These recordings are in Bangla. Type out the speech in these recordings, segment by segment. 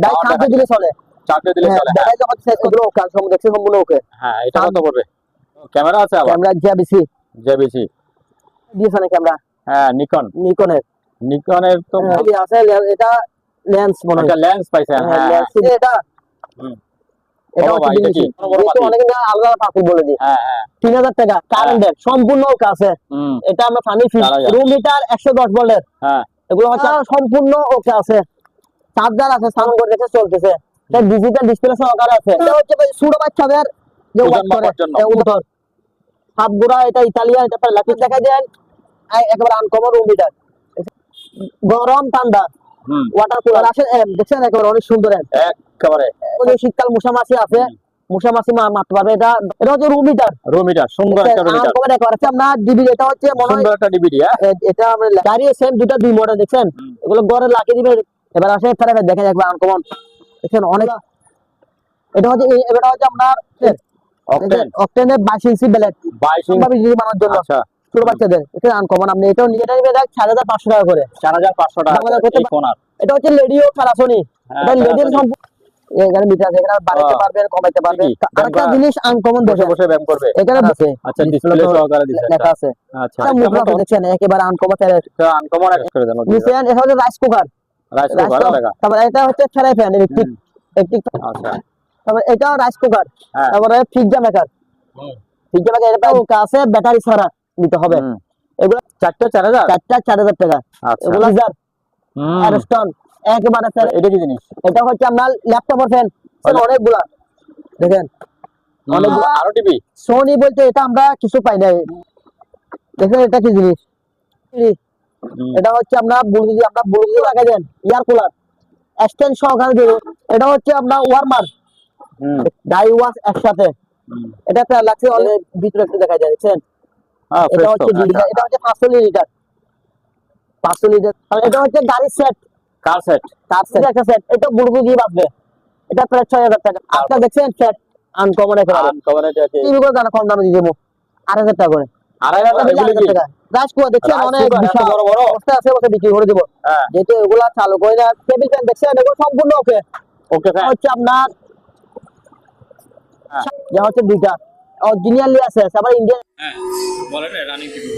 ডাই চার্জে দিলে চলে, চার্জে দিলে চলে। ব্যাটারি যখন শেষ করলো ওকে দেখছি সম্পূর্ণ ওকে। হ্যাঁ, এটা কত পড়বে? ক্যামেরা আছে আবার? ক্যামেরা জেবিসি দিয়েছে না ক্যামেরা? হ্যাঁ, নিকনের তো আছে, এটা লেন্স মনে হয়, একটা লেন্স পাইছে। হ্যাঁ, এটা এটা ও ভাই, এটা কি অনেকে আলাদা পাতি বলে দিই। হ্যাঁ হ্যাঁ, 3000 টাকা কারেন্টের সম্পূর্ণ ওকে আছে। এটা আমরা ফানি ফিট রুম মিটার 110 ভোল্টের। হ্যাঁ, এগুলো হচ্ছে সম্পূর্ণ ওকে আছে, চার্জার আছে, সাউন্ড করে রেখে চলতেছে, এটা ডিজিটাল ডিসপ্লে সহকারে আছে। এটা হচ্ছে ছোট বাচ্চাদের যে ওয়াট করে উত্তর হাতগুড়া, এটা ইতালিয়ান, এটা লাকিট দেখা দেন একেবারে আনকমন রুম মিটার, গরম ঠান্ডা ওয়াটার কুলার আছে। দেখছেন একেবারে অনেক সুন্দর, একেবারে শীতকাল মশামাছি আছে, মশামাছি মারতে পারবে। এটা এটা হচ্ছে রুম মিটার সুন্দর একটা রুম মিটার। আনকমন একটা আছে আপনার ডিবিডি, এটা হচ্ছে মনে হয় সুন্দর একটা ডিবিডি। এটা আমরা গাড়ি সেম দুটো দুই মডেল দেখছেন, এগুলো ঘরে লাগিয়ে দিবে। এবার আসে ফেরে দেখেন একবার আনকমন দেখছেন অনেক। এটা হচ্ছে আপনার অকটেনের 22 ইঞ্চি ব্লেড, 22 ইঞ্চি বিজলি বানানোর জন্য। আচ্ছা, ছোট বাচ্চাদের এটা আনকমন। আপনি এটাও নিজেটা নিবে দেখ 4500 টাকা করে, 4500 টাকা। এটা হচ্ছে লেডিও প্যারাসোনি, এটা লেডির সম্পূর্ণ এখানে মিটার আছে, এখানে বাড়াইতে পারবেন কমাইতে পারবেন। আরেকটা জিনিস আনকমন বসে বসে ব্যায়াম করবে এখানে আছে। আচ্ছা, ডিসপ্লে সহকারে দিছে লেখা আছে। আচ্ছা, মুদ্রা দেখছেন একেবারে আনকমন। এটা আনকমন করে দেন। নিচেন এটা হচ্ছে রাইস কুকার লাগা। তারপরে এটা হচ্ছে ফ্রাই প্যান ইলেকট্রিক। আচ্ছা, তারপরে এটা রাইস কুকার। তারপরে পিজ্জা মেকার, এটা ওকে আছে, ব্যাটারি ছাড়া নিতে হবে। এগুলো চারটা 4000 টাকা। এগুলো অ্যারস্টন একেবারে। এটা কি জিনিস? এটা হচ্ছে আপনার ল্যাপটপের ফ্যান, অনেকগুলা দেখেন, অনেকগুলা। আরো টিভি সোনি বলতে এটা আমরা কিছু পাই নাই। দেখেন এটা কি জিনিস, এটা হচ্ছে আপনার ব্লুটুথ লাগাই দেন, ইয়ার কুলার এক্সটেন্ড সহকারে দেব। এটা হচ্ছে আপনার ওয়ার্মার, ডাই ওয়াশ একসাথে। এটা একটা লাগছে ভিতরে একটু দেখা যায় দেখছেন। এটা হচ্ছে এটা হচ্ছে 500 লিটার। এটা হচ্ছে গাড়ির সেট, কার সেট একটা সেট। এটা ব্লুটুথ দিয়ে বাজবে, এটা প্রায় 6000 টাকা। আপনারা দেখছেন সেট আনকমন একেবারে। এটা টিভি করে জানা কম দামে দিয়ে দেবো 8000 টাকা করে। 8000 টাকা রাজকুয়া দেখছেন, অনেক বিশাল বড় বড় অবস্থা আছে, ওটা বিক্রি করে দেব। যেহেতু এগুলা চালু করে না। টেবিল ফ্যান দেখছেন, এগুলো সম্পূর্ণ ওকে ফ্যান হচ্ছে আপনার। যা হচ্ছে দুইটা অরিজিনালি আছে, আবার ইন্ডিয়ান। বলেন রানিং টিভি।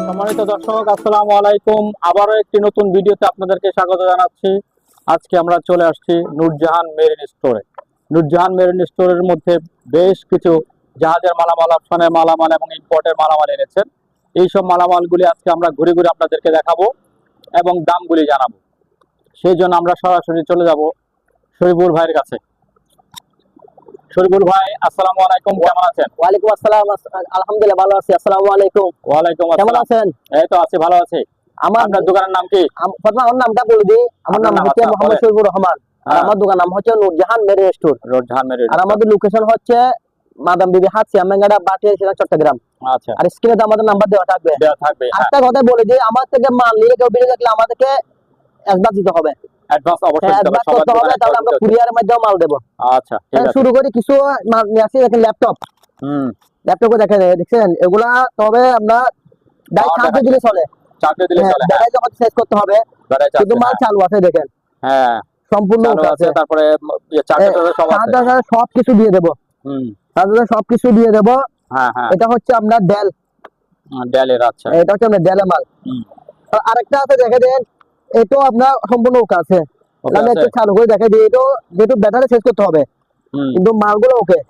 সম্মানিত দর্শক, আসসালামু আলাইকুম। আবারও একটি নতুন ভিডিওতে আপনাদেরকে স্বাগত জানাচ্ছি। আজকে আমরা চলে আসছি নূরজাহান মেরিন স্টোরে। নূরজাহান মেরিন স্টোরের মধ্যে বেশ কিছু জাহাজের মালামাল, অপশনের মালামাল এবং ইম্পোর্টের মালামাল এনেছেন। এইসব মালামালগুলি আজকে আমরা ঘুরে ঘুরে আপনাদেরকে দেখাবো এবং দামগুলি জানাবো। সেই জন্য আমরা সরাসরি চলে যাব শরীফুল ভাইয়ের কাছে। শরীফুল ভাই, আসসালামু আলাইকুম, কেমন আছেন? ওয়ালাইকুম আসসালাম, আলহামদুলিল্লাহ ভালো আছি। আসসালামু আলাইকুম। ওয়ালাইকুম আসসালাম, কেমন আছেন? এই তো আছি, ভালো আছি। আপনার দোকানের নাম কি? আমার নামটা বলে দিই। আমার নাম হচ্ছে মোহাম্মদ শরীফুর রহমান, আর আমার দোকান নাম হচ্ছে নূরজাহান মেরিন স্টোর। আর আমাদের লোকেশন হচ্ছে মাদাম বিবি হাট, সিয়ামেঙ্গাড়া, বাটিয়া, চট্টগ্রাম। আচ্ছা, আর স্ক্রিনে আমাদের নাম্বার দেওয়া থাকবে। একটা কথা বলে দিই, আমার থেকে মাল নিলে কেউ বেরিয়ে থাকলে আমাদেরকে অ্যাডভান্স দিতে হবে। অ্যাডভান্স অবশ্যই দিতে হবে, তাহলে আমরা কুরিয়ারের মাধ্যমে মাল দেব। আচ্ছা, ঠিক আছে। শুরু করি। কিছু মাল নিয়ে আসি, দেখেন ল্যাপটপ। ল্যাপটপে দেখছেন এগুলা, তবে আমরা ডাই চার্জে দিলে চলে, ব্যাটারি যখন চেঞ্জ করতে হবে, কিন্তু মাল চালু আছে দেখেন। হ্যাঁ, সম্পূর্ণ আছে। তারপরে চার্জার সবকিছু দিয়ে দেব, সবকিছু দিয়ে দেব। এটা হচ্ছে আপনার ডেলের। আচ্ছা, এটা হচ্ছে আপনার ডেলের মাল। আরেকটা আছে দেখে দেন, এটাও আপনার সম্পূর্ণ ওকে আছে। আমি একটু চালু করে দেখে দিই। এটাও যেহেতু ব্যাটারি চেঞ্জ করতে হবে, কিন্তু মালগুলো ওকে।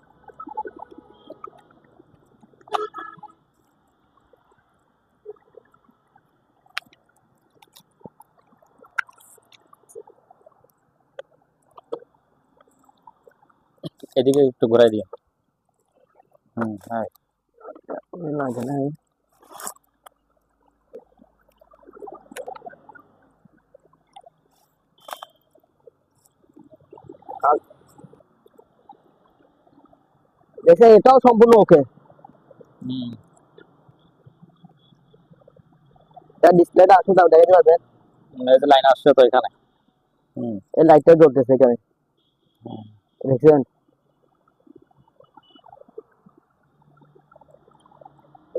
এদিকে একটু ঘুরাই দিও। হ্যাঁ, দেখেন এটাও সম্পূর্ণ ওকে। ডিসপ্লেটা আছে, তাও দেখতে পাবেন। লাইন আসছে তো এখানে। এই লাইটটা জ্বলতেছে এখানে, দেখছেন?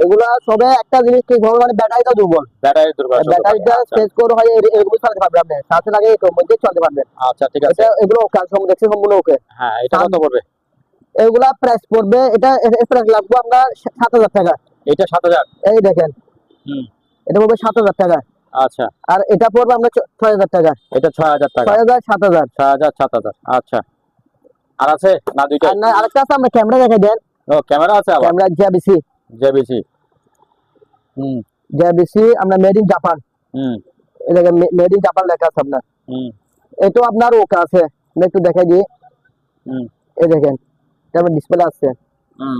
এগুলা সবে একটা জিনিস ঠিক হবে, মানে ব্যাটারিটা দুর্বল। ব্যাটারি দুর্বল, ব্যাটারিটা স্পেস কোড হয়, এগুলো চালাতে পারবে আপনি, সাথে লাগে এর মধ্যে চলতে পারবেন। আচ্ছা ঠিক আছে, এটা এগুলো কাজ সম্পূর্ণ দেখছি, সম্পূর্ণ ওকে। হ্যাঁ এটা কত পড়বে? এগুলা প্রাইস পড়বে, এটা প্রাইস লাগবে আমরা 7,000 টাকা। এটা 7,000, এই দেখেন এটা পড়বে 7,000 টাকা। আচ্ছা, আর এটা পড়বে আমরা 6,000 টাকা। এটা 6,000 টাকা, 6,000 7,000। 6,000 7,000, আচ্ছা। আর আছে না দুইটা? আর না আরেকটা আছে, আমরা ক্যামেরা দেখাই দেন। ও ক্যামেরা আছে আবার, ক্যামেরা জেবিসি। জেবিসি, জেবিসি আমরা মেড ইন জাপান। এই দেখেন মেড ইন জাপান লেখা আছে আপনার। এটা আপনার ওকে আছে, আমি একটু দেখাই দিই। এই দেখেন এটা আমার ডিসপ্লে আছে,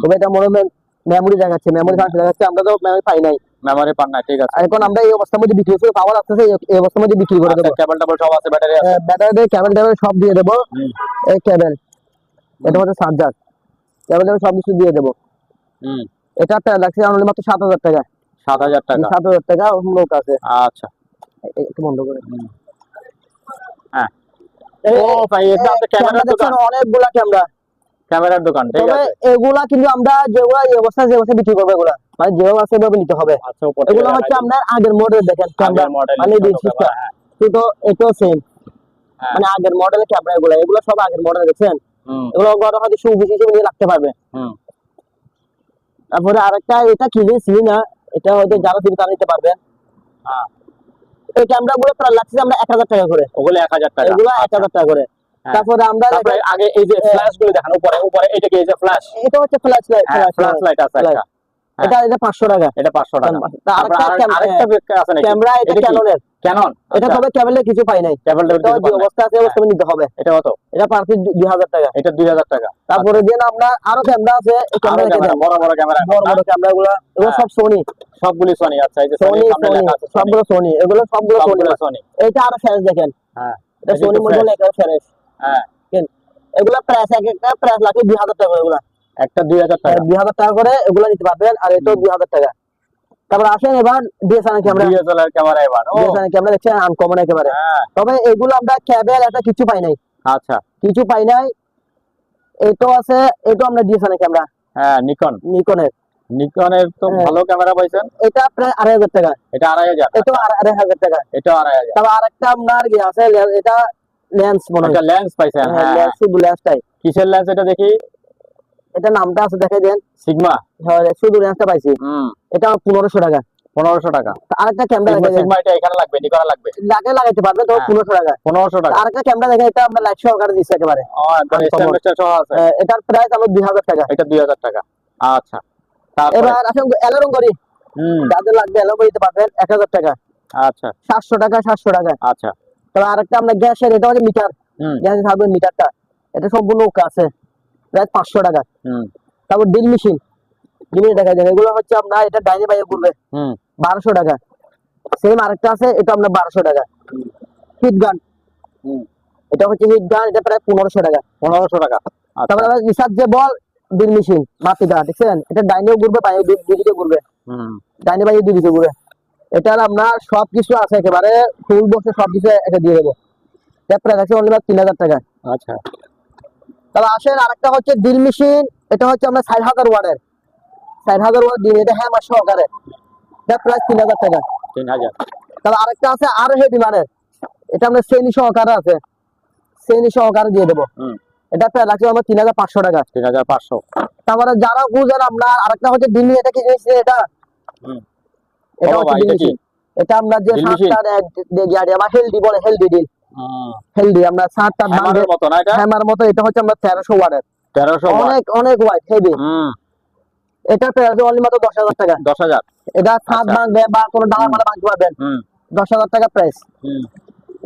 তবে এটা মনে হয় মেমোরি দেখাচ্ছে, মেমোরি দেখাচ্ছে, আমরা তো মেমোরি পাই নাই, মেমোরি পান না, ঠিক আছে। এখন আমরা এই অবস্থার মধ্যে বিক্রি করে পাওয়ার আসতেছে, এই অবস্থার মধ্যে বিক্রি করে দেবো। কেবল টেবল সব আছে, ব্যাটারি আছে, ব্যাটারি কেবল টেবল সব দিয়ে দেবো। এই কেবল, এটা হচ্ছে চার্জার, কেবল টেবল সব কিছু দিয়ে দেবো। এটা লাগছে অনলি মাত্র 7,000 টাকা। 7,000 টাকা, 7,000 টাকা লোক আছে। আচ্ছা একটু বন্ধ করে। হ্যাঁ ও ভাই, এটা আপনাদের ক্যামেরার দোকান? অনেকগুলা ক্যামেরা, ক্যামেরার দোকান, ঠিক তবে আছে। এগুলা কিন্তু আমরা যেগুলা এই অবস্থায় যে অবস্থায় বিক্রি করবো, এগুলা মানে যেভাবে আছে সেভাবে নিতে হবে। আচ্ছা, উপর এগুলো হচ্ছে আপনার আগের মডেল, দেখেন ক্যামেরা মানে ডিসপ্লে তো এটাও সেম, মানে আগের মডেলের ক্যামেরা এগুলো সব আগের মডেল, দেখছেন? এগুলো গরম হয়তো সুবিধা হিসেবে নিয়ে রাখতে পারবে। তারপরে আরেকটা, এটা কিনেছি না, এটা হয়তো যারা দিবে তারা নিতে পারবেন। এই ক্যামেরা গুলো প্রায় লাগছে আমরা 1,000 টাকা করে। ওগুলো 1,000 টাকা, এগুলো 1,000 টাকা করে। তারপরে আমরা আগে এই যে ফ্ল্যাশ গুলো দেখেন, উপরে উপরে এটা কি, এই যে ফ্ল্যাশ, এটা হচ্ছে ফ্ল্যাশ লাইট, ফ্ল্যাশ লাইট আছে একটা, এটা 500 টাকা। এটা 500 টাকা। আরেকটা আছে নাকি ক্যামেরা? এটা ক্যাননের। ক্যানন, এটা তবে কেবলে কিছু পাই নাই, কেবল টেবিল যে অবস্থা আছে অবস্থা নিতে হবে। এটা কত? এটা পার পিস 2,000 টাকা। এটা 2,000 টাকা। তারপরে দেন আমরা আরো ক্যামেরা আছে, এই ক্যামেরা বড় বড় ক্যামেরা, বড় বড় ক্যামেরাগুলো এগুলো সব সোনি, সবগুলি সনি। আচ্ছা, এই যে সোনি, সবগুলো সোনি, এগুলো সবগুলো সনি। এটা আরো ফ্রেশ দেখেন, হ্যাঁ এটা সোনি মডেল, এটা ফ্রেশ। হ্যাঁ, এগুলা প্রাইস একটা প্রাইস লাগে 2,000 টাকা। এগুলা একটা 2,000 টাকা, 2,000 টাকা করে এগুলা নিতে পারবেন। আর এটাও 2,000 টাকা। তারপর আসেন এবার ডিএসএলআর ক্যামেরা। ডিএসএলআর ক্যামেরা এবার ডিএসএলআর ক্যামেরা দেখছেন, আনকমন একেবারে। তবে এগুলো আমরা কেবল এটা কিছু পাই নাই। আচ্ছা, কিছু পাই নাই। এটাও আছে, এটাও আমরা ডিএসএলআর ক্যামেরা। হ্যাঁ, নিকনের তো ভালো ক্যামেরা পাইছেন। এটা প্রায় 2,500 টাকা। এটা 2,500, এটাও 2,500 টাকা। এটাও 2,500। তারপর আরেকটা আপনার কি আছে, এটা লেন্স মনে হয়। এটা লেন্স পাইছেন? হ্যাঁ, শুধু লেন্সটাই। কিসের লেন্স এটা দেখি? এটা নামটা আছে, দেখাই দেন। সিগমা। হ্যাঁ, শুধু লেন্সটা পাইছি। এটা 1,500 টাকা। 1,500 টাকা। আরেকটা ক্যামেরা দেখেন, সিগমা, এটা এখানে লাগবে, নিকনে লাগবে, লাগাইতে পারবে তো 1,500 টাকা। 1,500 টাকা। আরেকটা ক্যামেরা দেখেন, এটা আমরা লাইট সহকারে দিচ্ছি একেবারে। একদম স্ট্যান্ডার্ড সহ আছে। এটার প্রাইস আমরা 2,000 টাকা। এটা 2,000 টাকা। আচ্ছা, এবার আসেন এলোরং করি, যাদের লাগবে এলোরং দিতে পারবেন 1,000 টাকা। আচ্ছা, 700 টাকা, 700 টাকা। আচ্ছা। তবে আরেকটা আমরা গ্যাসের, এটা হচ্ছে মিটার, গ্যাসে থাকবে মিটারটা, এটা সম্পূর্ণ ওকে আছে, প্রায় 500 টাকা। তারপর ড্রিল মেশিন, দেখা যায় এগুলো হচ্ছে আপনার, এটা ডাইনে বাইরে ঘুরবে, 1,200 টাকা। সেম আরেকটা আছে, এটা আপনার 1,200 টাকা। হিট গান, এটা হচ্ছে হিট গান, এটা প্রায় 1,500 টাকা। 1,500 টাকা। তারপর রিচার্জেবল ড্রিল মেশিন, মাটিটা দেখছেন, এটা ডাইনেও ঘুরবে, বাইরে দুদিকে ঘুরবে, ডাইনে বাইরে দুদিকে ঘুরবে। এটার আপনার সবকিছু আছে একেবারে, ফুল বক্সে সবকিছু এটা দিয়ে দেবো। এটা প্রায় আছে অনলি 3,000 টাকা। আচ্ছা, তাহলে আসেন আরেকটা হচ্ছে ড্রিল মেশিন, এটা হচ্ছে আমরা 60,000 ওয়াটের, 60,000 ওয়াট দিন, এটা হ্যামার সহকারে, এটা প্রায় 3,000 টাকা। 3,000। তাহলে আরেকটা আছে আরো হেভি মানের, এটা আমরা শ্রেণী সহকারে আছে, শ্রেণী সহকারে দিয়ে দেবো। এটা প্রায় লাগছে আমার 3,500 টাকা। 3,500। তারপরে যারা বুঝেন আপনার আরেকটা হচ্ছে দিল্লি, এটা কি জিনিস এটা? এটা হচ্ছে দিল্লি, এটা আমরা যে হেলদি বলে, হেলদি ডিল, হেলদি আমরা 7টা হ্যামারের মতো না? এটা হ্যামার মতো। এটা হচ্ছে আমরা 1300 ওয়াটের, 1300 ওয়াট, অনেক অনেক ওয়াট হেভি। এটা প্রাইস অনলি মাত্র 10,000 টাকা। 10,000। এটা ছাদ ভাঙবে বা কোনো ডালা মালা ভাঙতে পারবেন, 10,000 টাকা প্রাইস।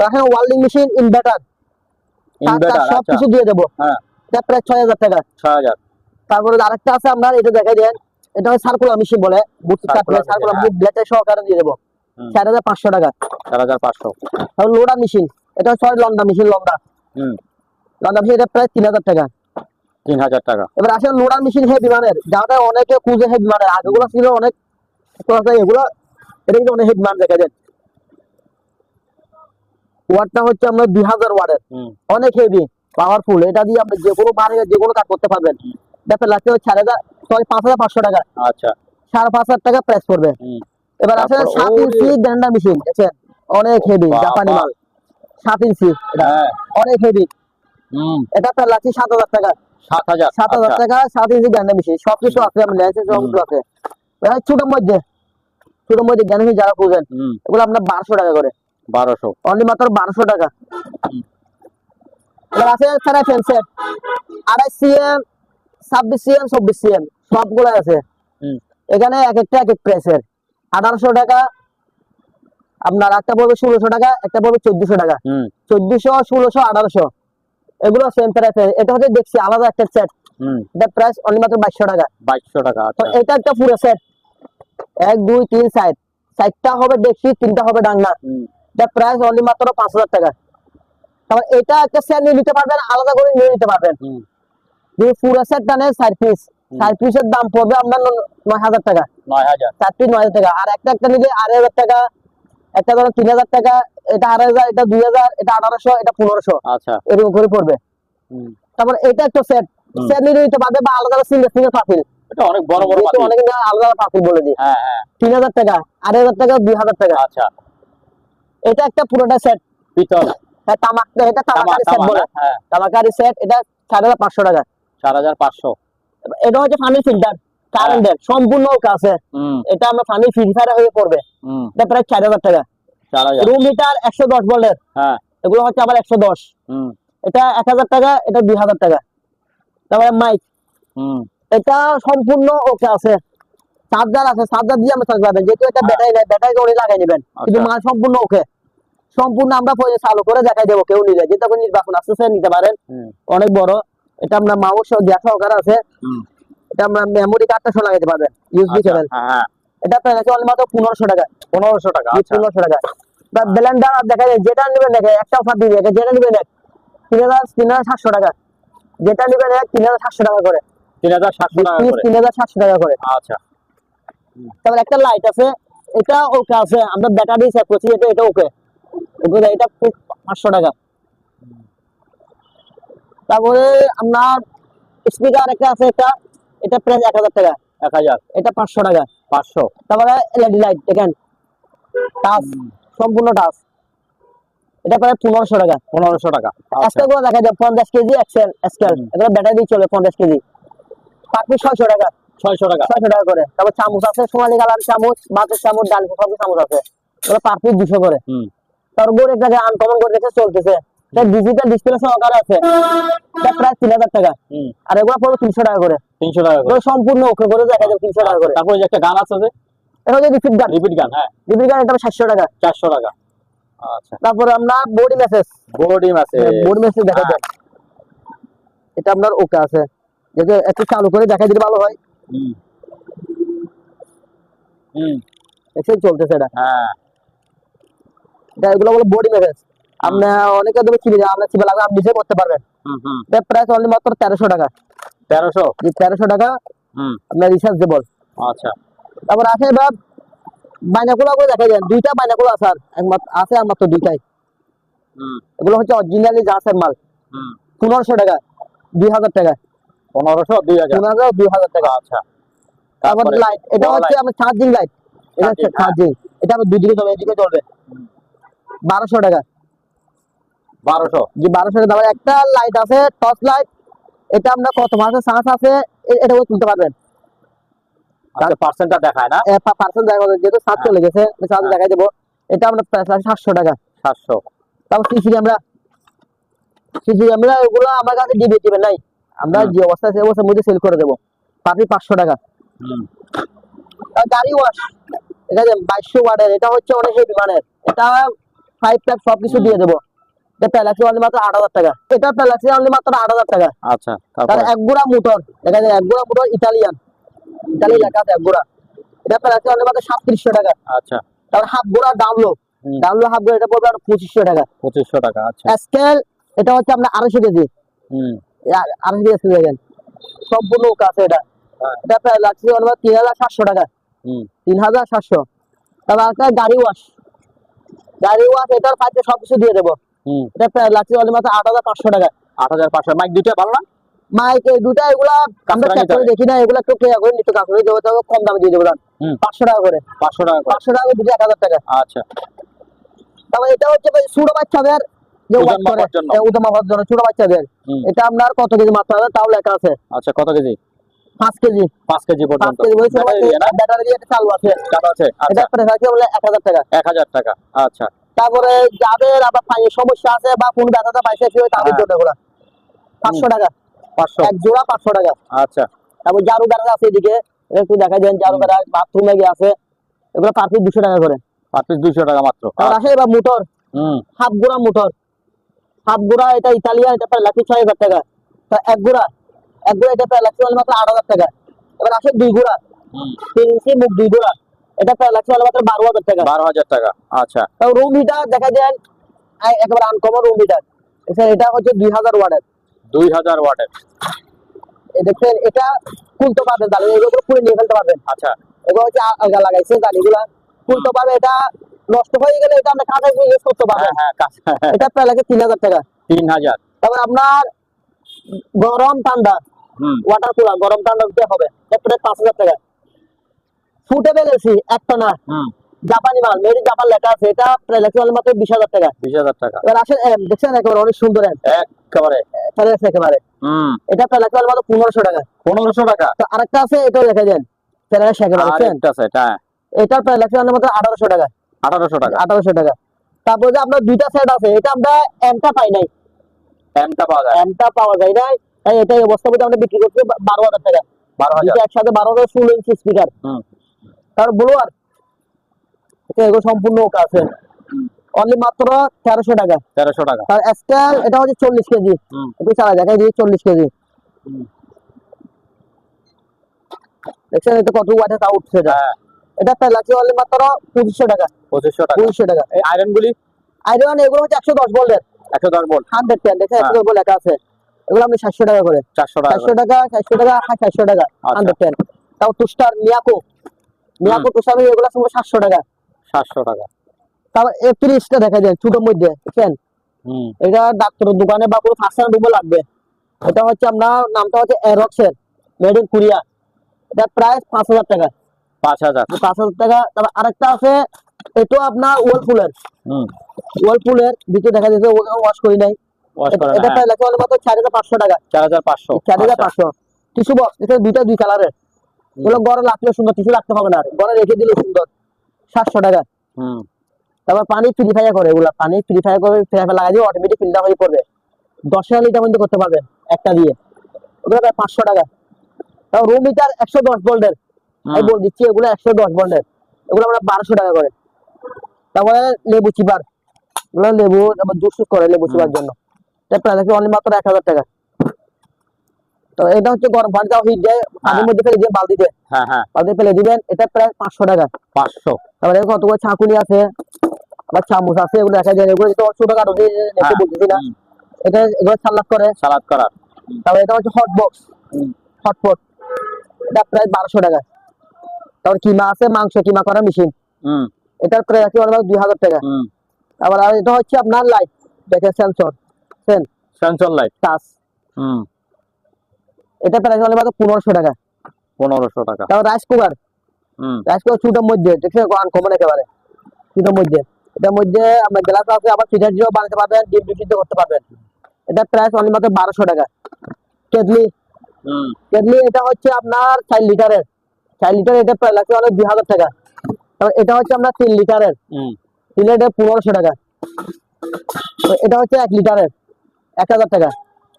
এখন ওয়েল্ডিং মেশিন, ইনভার্টার, সবকিছু দিয়ে দেবো। এটা প্রায় 6,000 টাকা। 6,000। তারপরে আরেকটা আছে আপনার, এটা দেখাই দেন, এটা হচ্ছে সার্কুলার মেশিন বলে, সার্কুলার মেশিন ব্লেডের সহকারে দিয়ে দেবো, 4,500 টাকা। 4,500। তারপর লোডার মেশিন, এটা হচ্ছে লন্ডা মেশিন, লন্ডা মেশিন, এটা প্রায় 3,000 টাকা। 3,000 টাকা। এবার আসলে লোডার মেশিন হেভি মানের, যারা অনেকে খুঁজে হেভি মানের, আগেগুলো ছিল অনেক, এগুলো এটা কিন্তু অনেক হেভি মান দেখা যায়। ওয়াটটা হচ্ছে আমরা 2,000 ওয়াটের, অনেক হেভি পাওয়ারফুল। এটা দিয়ে আপনি যে কোনো বাড়ি যে কোনো কাজ করতে পারবেন। ব্যাপার লাগছে 5,500 টাকা। আচ্ছা, 5,500 টাকা প্রাইস পড়বে। এবার আছে তারপর 7 ওরে। ইঞ্চি গ্রাইন্ডার মেশিন, দেখছেন অনেক হেভি, বাবা। জাপানি মাল। 7 ইঞ্চি, এটা হ্যাঁ। অনেক হেভি। হুম। এটা প্রায় লাগছে 7,000 টাকা। 7,000 7,000 আচ্ছা। টাকা 7 ইঞ্চি গ্রাইন্ডার মেশিন, সবকিছু আছে, আমার লাইসেন্স সবকিছু আছে। এবার ছোট মধ্যে গ্রাইন্ডার মেশিন যারা খুঁজেন, এগুলো আপনার 1200 টাকা করে, 1200 অনলি মাত্র 1200 টাকা। এবার আছে সারা ফেন্সেট 28 সিএম, 26 সিএম, 24 সিএম সবগুলো আছে। এখানে এক একটা এক এক প্রাইসের। 1800 টাকা আপনার, একটা পড়বে 1600 টাকা, একটা পড়বে 1400 টাকা। 1400, 1600, 1800 এগুলো সেম প্রাইসে। এটা হচ্ছে দেখছি আলাদা একটা সেট, এটা প্রাইস অনলি মাত্র 2200 টাকা। 2200 টাকা তো আচ্ছা। এটা একটা পুরো সেট, 1 2 3 সাইড, সাইডটা হবে দেখছি, তিনটা হবে ডাঙ্গা। এটা প্রাইস অনলি মাত্র 5000 টাকা। তারপর এটা একটা সেট নিয়ে নিতে পারবেন, আলাদা করে নিয়ে নিতে পারবেন। যদি পুরো সেটটা নেন 4 পিস, 4 পিসের দাম পড়বে আপনার 9000 টাকা। 9000 4 পিস 9000 টাকা। আর একটা একটা নিলে 2500 টাকা, একটা ধরো 3000 টাকা, এটা 2500, এটা 2000, এটা 1800, এটা 1500, আচ্ছা। এরকম করে পড়বে। তারপর এটা একটা সেট, সেট নিয়ে নিতে পারবে, বা আলাদা সিঙ্গেল সিঙ্গেল পাতিল, এটা অনেক বড় বড় যেহেতু পাতিল। অনেকে আলাদা পাতিল বলে দিই। হ্যাঁ হ্যাঁ 3000 টাকা, 2500 টাকা, 2000 টাকা। আচ্ছা। এটা একটা পুরোটা সেট, পিতল। হ্যাঁ তামাক, এটা তামাকারি সেট তামা বলে, না? হ্যাঁ তামাকারি সেট, এটা 4500 টাকা। 4500 এটা হচ্ছে পানির ফিল্টার কারেন্টের, সম্পূর্ণ ওকে আছে। এটা আমরা পানি ফিল্টার হয়ে পড়বে, এটা প্রায় 4000 টাকা। 4000 রুম হিটার 110 ভোল্টের, হ্যাঁ এগুলো হচ্ছে আবার 110, এটা 1000 টাকা, এটা 2000 টাকা। তারপরে মাইক, এটা সম্পূর্ণ ওকে আছে, চার্জার আছে, চার্জার দিয়ে আমরা চার্জ পাবেন, যেহেতু এটা ব্যাটারি নাই, ব্যাটারি ওরে লাগাই নেবেন, কিন্তু মাল সম্পূর্ণ ওকে, সম্পূর্ণ আমরা চালু করে দেখাই দেবো, কেউ নিলে যেটা করে নির্বাচন আসতেছে নিতে পারেন, অনেক বড়। এটা আমরা মাউস গ্যাস সহকারে আছে, এটা আমরা মেমোরি কার্ডটা সহ লাগাইতে পারবেন, ইউএসবি কেবল। হ্যাঁ এটা প্রায় আছে অনলি মাত্র 1500 টাকা। 1500 টাকা আচ্ছা। 1500 টাকা। বা ব্লেন্ডার দেখা যায়, যেটা নেবেন দেখে একটা অফার দিয়ে দেখে, যেটা নেবেন 3700 টাকা, যেটা নেবেন 3700 টাকা করে, 3700 টাকা করে 3700 টাকা করে। আচ্ছা। তারপর একটা লাইট আছে, এটা ওকে আছে, আমরা ব্যাটারি সেট করছি, এটা ওকে, এটা 500 টাকা। তারপরে আপনার স্পিকার একটা আছে, এটা প্রাইস 1000 টাকা, 1000 এটা 500 টাকা। 500 তারপরে এলইডি লাইট দেখেন, টাচ, সম্পূর্ণ টাচ, এটা প্রায় 1500 টাকা। 1500 টাকা আচ্ছা। স্কেল গুলো দেখা যায় 50 কেজি এক্সেল স্কেল, এগুলো ব্যাটারি দিয়ে চলে 50 কেজি, পাখি 600 টাকা। 600 টাকা 600 টাকা করে। তারপর চামচ আছে, সোনালী কালার চামচ, মাছের চামচ, ডাল সব চামচ আছে, এগুলো পার পিস 200 করে। তারপর এটাকে আনকমন করে রেখে চলতেছে, এটা ডিজিটাল ডিসপ্লে সহকারে আছে, এটা প্রায় 3000 টাকা। আর এগুলো পড়বে 300 টাকা করে। 300 টাকা করে এগুলো সম্পূর্ণ ওকে করে দেখা যাবে 300 টাকা করে। তারপর যে একটা গান আছে যে, এটা হচ্ছে রিপিট গান, রিপিট গান, হ্যাঁ রিপিট গান, এটা 700 টাকা। 400 টাকা আচ্ছা। তারপরে আমরা বডি মেসেজ, বোর্ডিং আছে, বডি মেসেজ দেখা যায়, এটা আপনার ওকে আছে, যদি একটু চালু করে দেখা দিলে ভালো হয়। এসে চলতেছে এটা, হ্যাঁ এটা এগুলো বলে বডি মেসেজ। আপনি অনেকে তুমি চিপে যাবেন, আপনার চিপে লাগবে, আপনি নিজে করতে পারবেন। এটা প্রাইস অনলি মাত্র 1300 টাকা। 1300 জি 1300 টাকা আপনার রিচার্জেবল। আচ্ছা। তারপর আছে এবার বাইনাকুলার করে দেখা যায়, দুইটা বাইনাকুলার আছে, আর একমাত্র আছে আর মাত্র দুইটাই। এগুলো হচ্ছে অরিজিনালি জাসের মাল, 1500 টাকা, 2000 টাকা। 1500 2000 2000 টাকা আচ্ছা। তারপর তারপরে লাইট, এটা হচ্ছে আমার চার্জিং লাইট, এটা হচ্ছে চার্জিং, এটা আমার দুই দিকে চলবে, এদিকে চলবে, 1200 টাকা। 1200 জি 1200 টাকা। তারপর একটা লাইট আছে টর্চ লাইট, এটা আমরা কত মাসে চার্জ আছে এটাও তুলতে পারবেন। আচ্ছা পার্সেন্টটা দেখায় না, পার্সেন্ট দেখা যাবে, যেহেতু চার্জ চলে গেছে চার্জ দেখাই দেবো। এটা আমরা প্রাইস 700 টাকা। 700 তারপর সিসি ক্যামেরা ওগুলো আমার কাছে ডিবিটিভি নাই, আমরা যে অবস্থা আছে অবস্থার মধ্যে সেল করে দেবো, পাবি 500 টাকা। আর গাড়ি ওয়াশ, এটা 2200 ওয়াটের, এটা হচ্ছে অনেক হেভি মানের, এটা 5 প্যাক সবকিছু দিয়ে দেবো। এটা প্যালাক্সি অনলি মাত্র 8000 টাকা, এটা প্যালাক্সি অনলি মাত্র 8000 টাকা। আচ্ছা। তার তারপর এক গুড়া মোটর দেখা যায়, এক গুড়া মোটর ইতালিয়ান, ইতালি লেখা আছে এক গুড়া, এটা প্যালাক্সি অনলি মাত্র 3700 টাকা। আচ্ছা। তারপর হাফ গুড়া ডাউনলো হাফ গুড়া, এটা পড়বে 2500 টাকা। 2500 টাকা আচ্ছা। স্কেল, এটা হচ্ছে আপনার 250 কেজি, 250 কেজি দেখেন, সম্পূর্ণ ওকে আছে এটা। এটা প্যালাক্সি অনলি মাত্র 3700 টাকা, 3700। তারপর একটা গাড়ি ওয়াশ, এটার ফাইটে সবকিছু দিয়ে দেবো, এটা প্যালাক্সি অনলি মাত্র 8500 টাকা। 8500 মাইক দুইটা ভালো না? মাইক এই দুটা এগুলা আমরা কাস্টমার চেক করে দেখি না, এগুলা একটু ক্লিয়ার করে নিতে কাকুরে দেবো, তবে কম দামে দিয়ে দেবো দাম। 500 টাকা করে, 500 টাকা করে। 500 টাকা করে দুটো 1000 টাকা। আচ্ছা, তারপর এটা হচ্ছে ভাই ছোট বাচ্চাদের যে ওজন ওয়াট করে, মাপার জন্য। ওজন মাপার জন্য ছোট বাচ্চাদের। এটা আপনার কত কেজি মাপতে হবে তাও লেখা আছে। আচ্ছা, কত কেজি? 5 কেজি, 5 কেজি 5 পর্যন্ত। কেজি বলে ছোট ব্যাটারি দিয়ে না? ব্যাটারি দিয়ে একটা চালু আছে, চালু আছে। এটা আচ্ছা, প্রাইস আছে বলে 1000 টাকা। 1000 টাকা। আচ্ছা, তারপরে যাদের আবার পায়ের সমস্যা আছে বা কোন ব্যথাটা পাইছে তাদের জন্য এগুলা 500 টাকা, 500। এক জোড়া 500 টাকা। আচ্ছা, তারপর জারু বেড়া আছে এদিকে, একটু দেখা দেন জারু বেড়া বাথরুমে গিয়ে আছে, এগুলো পার পিস 200 টাকা করে। পার পিস 200 টাকা মাত্র। তারপর আসে এবার মোটর, হাফ গোড়া মোটর, হাফ গোড়া এটা ইতালিয়ান, এটা প্রায় 6,000 টাকা। তা এক গোড়া এটা প্রায় মাত্র 8,000 টাকা। এবার আসে 2 গোড়া, 3 ইঞ্চি মুখ 2 গোড়া, এটা প্রায় মাত্র 12,000 টাকা। 12,000 টাকা। আচ্ছা, তাও রুম হিটার দেখা যায় একেবারে আনকমন রুম হিটার, এটা হচ্ছে 2000 ওয়াটের। 2000 ওয়াটের। দেখছেন এটা খুলতে পারবেন, তাহলে এগুলো খুলে নিয়ে ফেলতে পারবেন। আচ্ছা, এগুলো হচ্ছে আলগা লাগাইছে গাড়িগুলা, খুলতে পারবে। এটা নষ্ট হয়ে গেলে এটা আমরা কাঁচা ইউজ করতে পারবেন। হ্যাঁ, এটা প্রায় লাগে 3000 টাকা। 3000। তারপর আপনার গরম ঠান্ডা ওয়াটার কুলার, গরম ঠান্ডা দিতে হবে, এটা প্রায় 5000 টাকা। ফুটেবল এসি একটা না, জাপানি মাল, মেড ইন জাপান লেখা আছে, এটা প্রায় লাগে মাত্র 20,000 টাকা। 20000 টাকা। এবার আসেন দেখছেন একেবারে অনেক সুন্দর একেবারে। একেবারে, এটা প্রায় লাগে মাত্র 1500 টাকা। 1500 টাকা। তো আরেকটা আছে, এটাও দেখা যায় ফেরাস একেবারে, আরেকটা আছে এটা। এটা প্রায় লাগে মাত্র 1800 টাকা। 1800 টাকা। 1800 টাকা। তারপর যে আপনার দুইটা সেট আছে, এটা আমরা এমটা পাই নাই, এমটা পাওয়া যায়। এমটা পাওয়া যায় না, তাই এটা এই অবস্থা মধ্যে আমরা বিক্রি করছি 12,000 টাকা। 12,000 একসাথে 12,000 16 ইঞ্চি স্পিকার। তার ব্লোয়ার এগুলো সম্পূর্ণ ওকে আছে, অনলি মাত্র 1300 টাকা। 1300 টাকা। তার স্কেল এটা হচ্ছে 40 কেজি, একটু চালা দেখাই দিই, 40 কেজি। দেখছেন এটা কত ওয়াটে তা উঠছে। এটা প্রায় লাগছে অনলি মাত্র 2500 টাকা। 2500 টাকা। 2500 টাকা। এই আয়রন গুলি? আয়রন এগুলো হচ্ছে 110 ভোল্টের, 110 ভোল্ট 110 দেখেন 110 ভোল্ট লেখা আছে। এগুলো আপনি 700 টাকা করে। 400 টাকা। 400 টাকা, 400 টাকা, 700 টাকা 110। তাও টুস্টার মিয়াকো টুস্টার এগুলো সব 700 টাকা। 700 টাকা। তারপর 30টা দেখা যায় ছোট মধ্যে, বুঝছেন? এটা ডাক্তারের দোকানে বা কোনো ফার্স্ট রুমে লাগবে। এটা হচ্ছে আপনার নামটা হচ্ছে এরক্সের, মেড ইন কোরিয়া। এটা প্রাইস 5000 টাকা। 5000 টাকা। তারপর আরেকটা আছে, এটাও আপনার ওয়ালপুলের ভিতরে দেখা যাচ্ছে ওয়াশ করি নাই, ওয়াশ করা। এটা প্রায় লাগে মাত্র 4500 টাকা। 4500। 4500। টিস্যু বক্স, এটা দুইটা 2 কালারের, এগুলো ঘরে রাখলে সুন্দর, টিস্যু রাখতে হবে না, আর ঘরে রেখে দিলে সুন্দর। 700 টাকা। তারপর পানি পিউরিফায়ার করে, এগুলা পানি পিউরিফায়ার করে ফিল্টার লাগাই দিয়ে অটোমেটিক ফিল্টার হয়ে পড়বে, 10,000 লিটার মধ্যে করতে পারবেন একটা দিয়ে, ওগুলো প্রায় 500 টাকা। তারপর রুম হিটার 110 ভোল্টের, আমি বল দিচ্ছি এগুলো 110 ভোল্টের, এগুলো আমরা 1200 টাকা করে। তারপরে লেবু চিপার, এগুলো লেবু জুস করে লেবু চিপার জন্য, এটা প্রায় লাগে অনলি মাত্র 1000 টাকা। তো এটা হচ্ছে গরম পানি দাও হিট দেয়, পানির মধ্যে ফেলে দিয়ে বালতিতে, বালতি ফেলে দিবেন, এটা প্রায় 500 টাকা। 500। তারপরে কতগুলো ছাঁকুনি আছে, আবার চামচ আছে, এগুলো দেখা যায়, এগুলো তো ছোটখাটো দেখে বলতেছি না, এটা এগুলো সালাদ করার। তারপরে এটা হচ্ছে হট বক্স, হটপট, এটা প্রায় 1200 টাকা। তারপর কিমা আছে, মাংস কিমা করার মেশিন, এটার প্রায় আছে 2000 টাকা। আবার আর এটা হচ্ছে আপনার লাইট, দেখেন সেন্সর লাইট টাচ, এটা প্রায় হলো মাত্র 1500 টাকা। 1500 টাকা। তারপর রাইস কুকার ছোটোর মধ্যে, দেখছেন আনকমন একেবারে ছোটোর মধ্যে, এটার মধ্যে আপনার গ্লাস আছে, আবার ফিটার দিয়েও বানাতে পারবেন, ডিম সিদ্ধ করতে পারবেন। এটা প্রাইস অনলি মাত্র 1200 টাকা। কেটলি, এটা হচ্ছে আপনার 4 লিটারের, 4 লিটার, এটা প্রায় লাগছে অনেক 2000 টাকা। এটা হচ্ছে আপনার 3 লিটারের, 3 লিটার 1500 টাকা। এটা হচ্ছে 1 লিটারের, 1000 টাকা।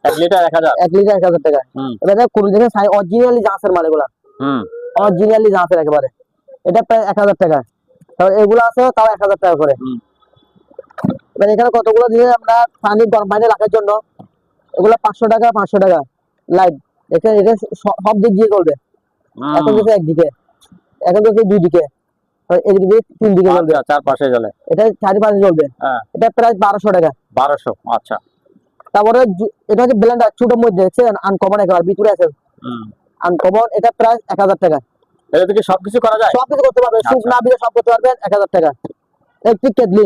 1 লিটার 1000। 1 লিটার 1000 টাকা। এটা কোন দেখে অরিজিনালি জাহাজের মাল, এগুলা অরিজিনালি জাহাজের একেবারে, এটা প্রায় 1000 টাকা। তারপর এগুলো আছে তাও 1000 টাকা করে। এবার এখানে কতগুলো দিয়ে আমরা পানি গরম পানি রাখার জন্য, এগুলো 500 টাকা 500 টাকা। লাইট এখানে এটা সব দিক দিয়ে চলবে, এখন দিকে একদিকে, এখন দিকে 2 দিকে, এদিকে দিয়ে 3 দিকে চলবে, চারপাশে জ্বলে, এটা চারিপাশে চলবে। এটা প্রায় 1200 টাকা। 1200। আচ্ছা। তারপরে এটা হচ্ছে ব্লেন্ডার ছোটোর মধ্যে, দেখছেন আনকমন একেবারে ভিতরে আছে আনকমন, এটা প্রায় 1000 টাকা। এটা থেকে সবকিছু করা যায়, সবকিছু করতে পারবেন, সুপ না দিয়ে সব করতে পারবেন, 1000 টাকা। ইলেকট্রিক কেটলি,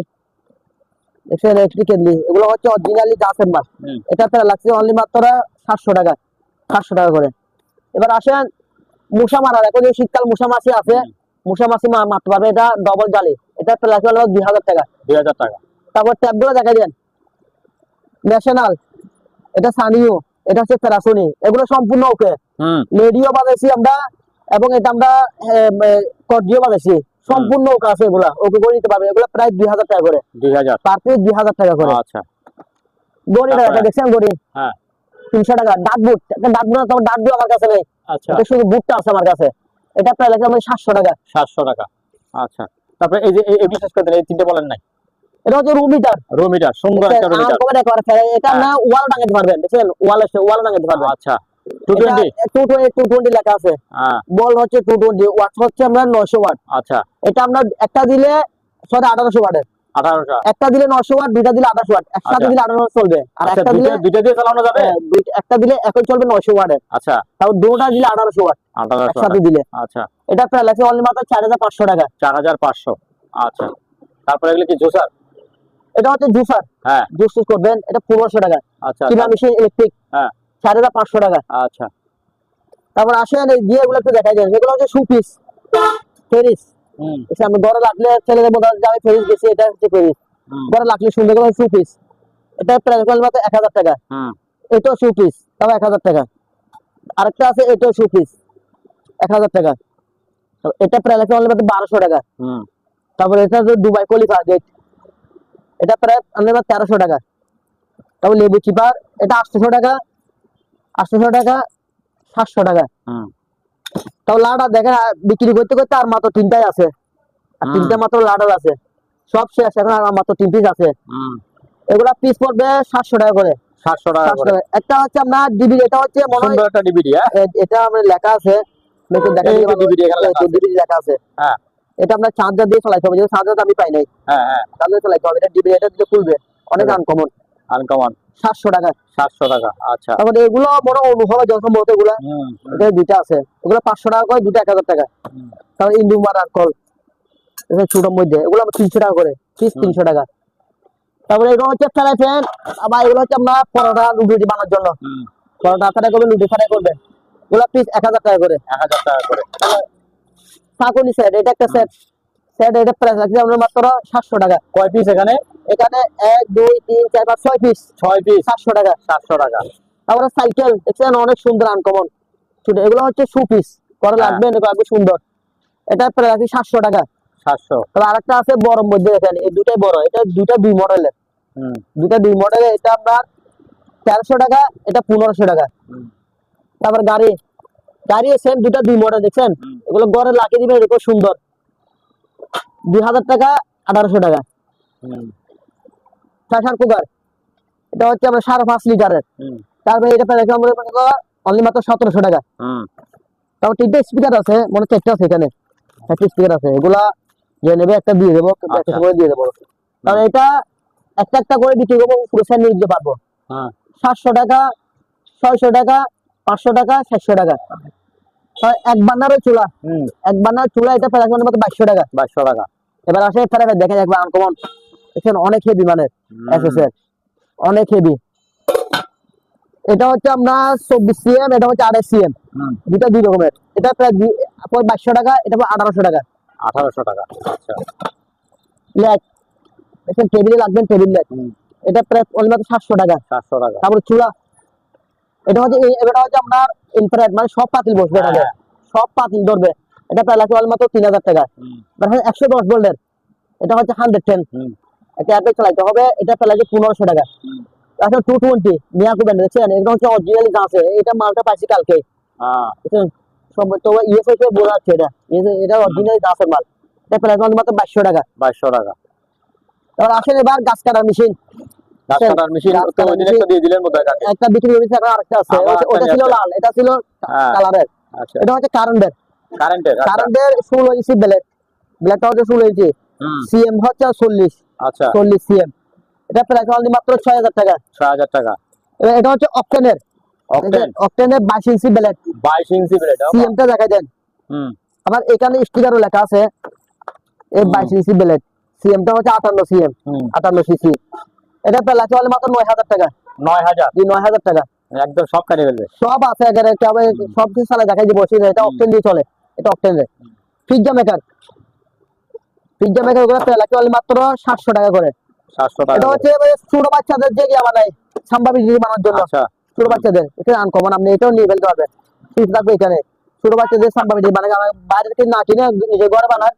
দেখছেন ইলেকট্রিক কেটলি, এগুলো হচ্ছে অরিজিনালি জাহাজের মাল, এটা প্রায় লাগছে অনলি মাত্র 700 টাকা। 700 টাকা করে। এবার আসেন মুসা মারার, এখন এই শীতকাল মুসা মাছি আছে, মুসা মাছি মারতে পারবে, এটা ডবল জালি, এটা প্রাইস হলো 2000 টাকা। 2000 টাকা। তারপর ট্যাব গুলো দেখা দেন, ন্যাশনাল, এটা সানিও, এটা হচ্ছে প্যারাসোনি, এগুলো সম্পূর্ণ ওকে। লেডিও বাজাইছি আমরা, এবং এটা আমরা কর্ডিও বাজাইছি, সম্পূর্ণ ওকে আছে, এগুলা ওকে করে নিতে পারবে। এগুলো প্রায় 2000 টাকা করে, 2000 পার পিস 2000 টাকা করে। আচ্ছা, গড়িটা দেখা দেখছেন, গড়ি হ্যাঁ 300 টাকা। ডাট বুট, একটা ডাট বুট, তোমার ডাট বুট আমার কাছে নেই, আচ্ছা, এটা শুধু বুটটা আছে আমার কাছে, এটা প্রায় লাগে আমাদের 700 টাকা। 700 টাকা। আচ্ছা, তারপরে এই যে এই বিশেষ করে এই তিনটে বলেন নাই, এটা হচ্ছে রুম মিটার, রো মিটার, সুন্দর একটা রো মিটার। এটা না ওয়াল টাঙাতে পারবেন, দেখছেন ওয়াল টাঙাতে পারবেন। আচ্ছা, 220, 220 লেখা আছে, হ্যাঁ বল হচ্ছে 220, ওয়াট হচ্ছে আমরা 900 ওয়াট। আচ্ছা, এটা আমরা একটা দিলে 1800 ওয়াটের, 1800। একটা দিলে 900 ওয়াট, দুইটা দিলে 28 ওয়াট, একসাথে আচ্ছা। দিলে 1800 চলবে। আর আচ্ছা, একটা দিলে দুইটা দিয়ে চালানো যাবে। একটা দিলে এখন চলবে 900 ওয়াটের, আচ্ছা, তারপর দুটো দিলে 1800 ওয়াট 1800 একসাথে দিলে। আচ্ছা, এটা প্রায় লাগছে অনলি মাত্র 4500 টাকা। 4500। আচ্ছা, তারপরে এগুলো কি জুসার? এটা হচ্ছে জুসার, হ্যাঁ জুস করবেন, এটা 1500 টাকা। আচ্ছা, কিবা মেশিন ইলেকট্রিক, হ্যাঁ 4500 টাকা। আচ্ছা, তারপর আসেন এই দিয়ে এগুলো একটু দেখাই যায়, এগুলো হচ্ছে সুপিস ফেরিস। আমি ঘরে রাখলে ছেলেদের মধ্যে যাবে ফেরিস গেছি, এটা হচ্ছে ফেরিস, ঘরে রাখলে সুন্দর করে সুপিস। এটা প্রায় মাত্র 1000 টাকা। এটাও সুপিস, তাও 1000 টাকা। আরেকটা আছে, এটাও সুপিস, 1000 টাকা। এটা প্রায় মাত্র 1200 টাকা। তারপর এটা হচ্ছে দুবাই কলিফা গেট, এটা প্রায় 1300 টাকা। তারপর লেবু চিপার, এটা 800 টাকা, 800 টাকা, 700 টাকা। তাও লাডার দেখেন বিক্রি করতে করতে আর মাত্র 3টাই আছে, আর 3টা মাত্র লাডার আছে, সব শেষ, এখন আর মাত্র 3 পিস আছে। এগুলা পিস পড়বে 700 টাকা করে। 700 টাকা করে। একটা হচ্ছে আপনার ডিবিডি, এটা হচ্ছে মনে হয় সুন্দর একটা ডিভিডি, হ্যাঁ এটা আমরা লেখা আছে, এই যে ডিভিডি এখানে লেখা আছে। ডিবিডি লেখা আছে, হ্যাঁ এটা আমরা চার্জার দিয়ে চালাইতে হবে, যেহেতু চার্জার আমি পাই নাই, হ্যাঁ হ্যাঁ, চার্জার চালাইতে হবে। এটা ডিবিডি, এটা দিলে খুলবে, অনেক আনকমন, আনকমন। 700 টাকা। 700 টাকা। আচ্ছা, তারপরে এগুলো বড় অনুভব যন্ত্র, এগুলা এটা দুইটা আছে, এগুলো 500 টাকা করে, দুইটা 1000 টাকা। তারপর ইন্ডুমার আর কল, এটা ছোটোর মধ্যে, এগুলো 300 টাকা করে পিস, 300 টাকা। তারপরে এগুলো হচ্ছে ফ্রাই প্যান, আবার এগুলো হচ্ছে আমরা পরোটা রুটি বানানোর জন্য, পরোটা ফ্রাই করবে, রুটি ফ্রাই করবে, এগুলো পিস 1000 টাকা করে। 1000 টাকা করে। সাকুনি সেট, এটা একটা সেট, এটা প্রাইস লাগছে আমরা মাত্র 700 টাকা। কয় পিস এখানে? এখানে 1 2 3 4 5 6 পিস, 6 পিস, 700 টাকা। 700 টাকা। তারপরে সাইকেল দেখছেন, অনেক সুন্দর আনকমন ছোট, এগুলো হচ্ছে শু পিস, করে লাগবে, লাগবে সুন্দর, এটা প্রায় লাগছে 700 টাকা। 700। তারপর আরেকটা আছে বড় মধ্যে, দেখেন এই দুটাই বড়, এটা দুটা 2 মডেলের, দুটা 2 মডেলের, এটা আপনার 1300 টাকা, এটা 1500 টাকা। তারপর গাড়ি সেম দুটা 2 মডেল, দেখছেন এগুলো ঘরে লাগিয়ে দিবেন, এরকম সুন্দর, 2000 টাকা, 1800 টাকা। প্রেসার কুকার, এটা হচ্ছে আমরা 5.5 লিটারের, তারপরে এটা প্রায় অনলি মাত্র 1700 টাকা। তারপর 3টে স্পিকার আছে, মনে 4টা আছে এখানে, 4টি স্পিকার আছে, এগুলা যে নেবে একটা দিয়ে দেবো, একটা করে দিয়ে দেবো। তাহলে এটা একটা করে বিক্রি করবো, পুরো সেট নিয়ে দিতে পারবো। 700 টাকা, 600 টাকা, 500 টাকা, 700 টাকা। এক বান্নারের চুলা, এক বান্নার চুলা, এটা প্রায় মাত্র 2200 টাকা। 2200 টাকা। এবার আসে ফেরে দেখেন একবার আনকমন, দেখেন অনেক হেভি মানের এসএসএর, অনেক হেভি। এটা হচ্ছে আমরা 24 সিএম, এটা হচ্ছে 28 সিএম, দুটা 2 রকমের। এটা প্রায় 2200 টাকা, এটা 1800 টাকা। 1800 টাকা। আচ্ছা, ল্যাক দেখেন, টেবিলে লাগবেন, টেবিল ল্যাক, এটা প্রায় মাত্র 700 টাকা। 700 টাকা। তারপর চুলা, এটা হচ্ছে আপনার ইনফ্রারেড, মানে সব পাতিল বসবে, এটাকে সব পাতিল ধরবে, এটা প্রায় লাগবে মাত্র 3000 টাকা। 110 ভোল্টের, এটা হচ্ছে 110, এটা অ্যাপে চালাইতে হবে, এটা প্রায় লাগবে 1500 টাকা। এখন 220 মিয়াকো ব্র্যান্ড, দেখছেন এটা হচ্ছে অরিজিনালি আছে, এটা মালটা পাইছি কালকে, দেখছেন সব তো ইএসএস এ বলা আছে, এটা অরিজিনালি আছে মাল, এটা প্রায় মাত্র 2200 টাকা। 2200 টাকা। তারপর আসেন এবার গাছ কাটার মেশিন, গাছ কাটার মেশিন তো ওই দিন একটা দিয়ে দিলেন বোধহয় কাকে, একটা বিক্রি করেছে, এখন আরেকটা আছে, ওটা ছিল লাল, এটা ছিল কালারের। আচ্ছা, এটা হচ্ছে কারেন্টের, কারেন্টের 16 ইঞ্চি ব্লেডটা হচ্ছে 16 ইঞ্চি, সিএম হচ্ছে 40, আচ্ছা 40 সিএম, এটা প্রায় মাত্র 6000 টাকা। 6000 টাকা। এবার এটা হচ্ছে অক্টেনের, অক্টেনের 22 ইঞ্চি ব্লেড, 22 ইঞ্চি ব্লেড, সিএমটা দেখাই দেন। আমার এখানে স্টিকারও লেখা আছে, এই 22 ইঞ্চি ব্লেড, সিএমটা হচ্ছে 58 সিএম, 58 সিসি, এটা প্রায় লাগছে মাত্র 9000 টাকা। 9000? জি 9000 টাকা। একদম সব কাটিয়ে ফেলবে। সব আছে এখানে, সব কিছু চালা দেখাই দিব। এটা অকটেন দিয়ে চলে, এটা অকটেন রে। পিজ্জা মেকার গুলো লাগছে মাত্র 700 টাকা করে। 700 টাকা। এটা হচ্ছে ছোট বাচ্চাদের যে ইয়া বানায়, সাম্বা বিজি বানানোর জন্য। আচ্ছা, ছোট বাচ্চাদের এটা আনকমন, আপনি এটাও নিয়ে ফেলতে পারবেন। ঠিক থাকবে এখানে ছোট বাচ্চাদের সাম্বা বিজি বানায়, বাইরে থেকে না কিনে নিজে ঘরে বানায়।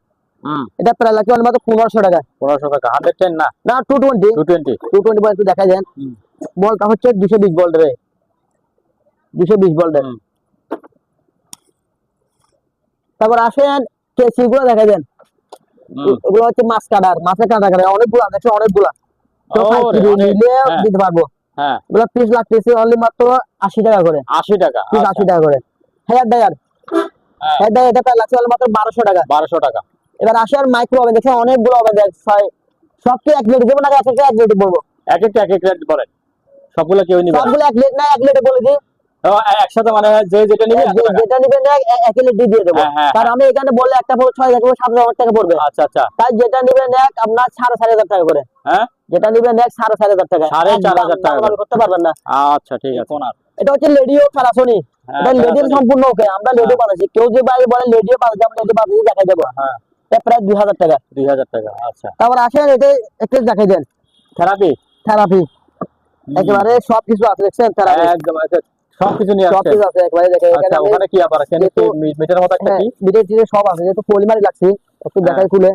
এটা প্রায় লাগছে মাত্র 1500 টাকা। 1500 টাকা। 110 না, না 220 বল একটু দেখা যান। বলটা হচ্ছে 220 ভোল্টের, 220 ভোল্টের। তারপর আসেন কেসি গুলো দেখা যান। ওগুলো হচ্ছে মাছ কাটার, মাছের কাটা করে অনেকগুলো দেখছো, অনেকগুলা তো 5 কেজি নিলে দিতে পারবো। হ্যাঁ, এগুলো পিস লাগতেছে অনলি মাত্র 80 টাকা করে। 80 টাকা পিস 80 টাকা করে। হেয়ার ড্রায়ার, হেয়ার ড্রায়ার এটা প্রায় লাগছে অনলি মাত্র 1200 টাকা। 1200 টাকা। এবার আসেন মাইক্রো ওভেন, দেখছেন অনেকগুলো ওভেন দেখ, সব কি 1 লিটার দেবো না, এক লিটার বলবো? এক একটা এক এক রেট বলেন, সবগুলো কেউ নিবে? সবগুলো 1 লিটার না, 1 লিটার বলে দিই। একসাথে মানে যে যেটা নিবে যেটা নিবেন 1 লিটার দিয়ে দেবো। কারণ আমি এখানে বললে একটা পড়বে 6000 টাকা পড়বে। আচ্ছা আচ্ছা। তাই যেটা নিবেন আপনার 4500 টাকা করে। হ্যাঁ, যেটা নিবেন 4500 টাকা। 4500 টাকা করতে পারবেন না। আচ্ছা ঠিক আছে। এটা হচ্ছে লেডিও প্যারাসোনিক। এটা লেডির সম্পূর্ণ ওকে, আমরা লেডিও বানাচ্ছি। কেউ যে বাইরে বলে লেডিও বানাচ্ছি, আমরা লেডিও বানাচ্ছি দেখা যাবো। হ্যাঁ, এটা প্রায় 2000 টাকা। 2000 টাকা। আচ্ছা, তারপর আসেন এটা একটু দেখাই দেন। থেরাপি একেবারে সবকিছু আছে, দেখছেন থেরাপি একদম সবকিছু নিয়ে আসছে। সবকিছু আছে একেবারে দেখে। আচ্ছা, ওখানে কি আবার আছে? মিটার মতো একটা কি মিটার টিটার সব আছে, যেহেতু পলিমারি লাগছে একটু দেখাই খুলে।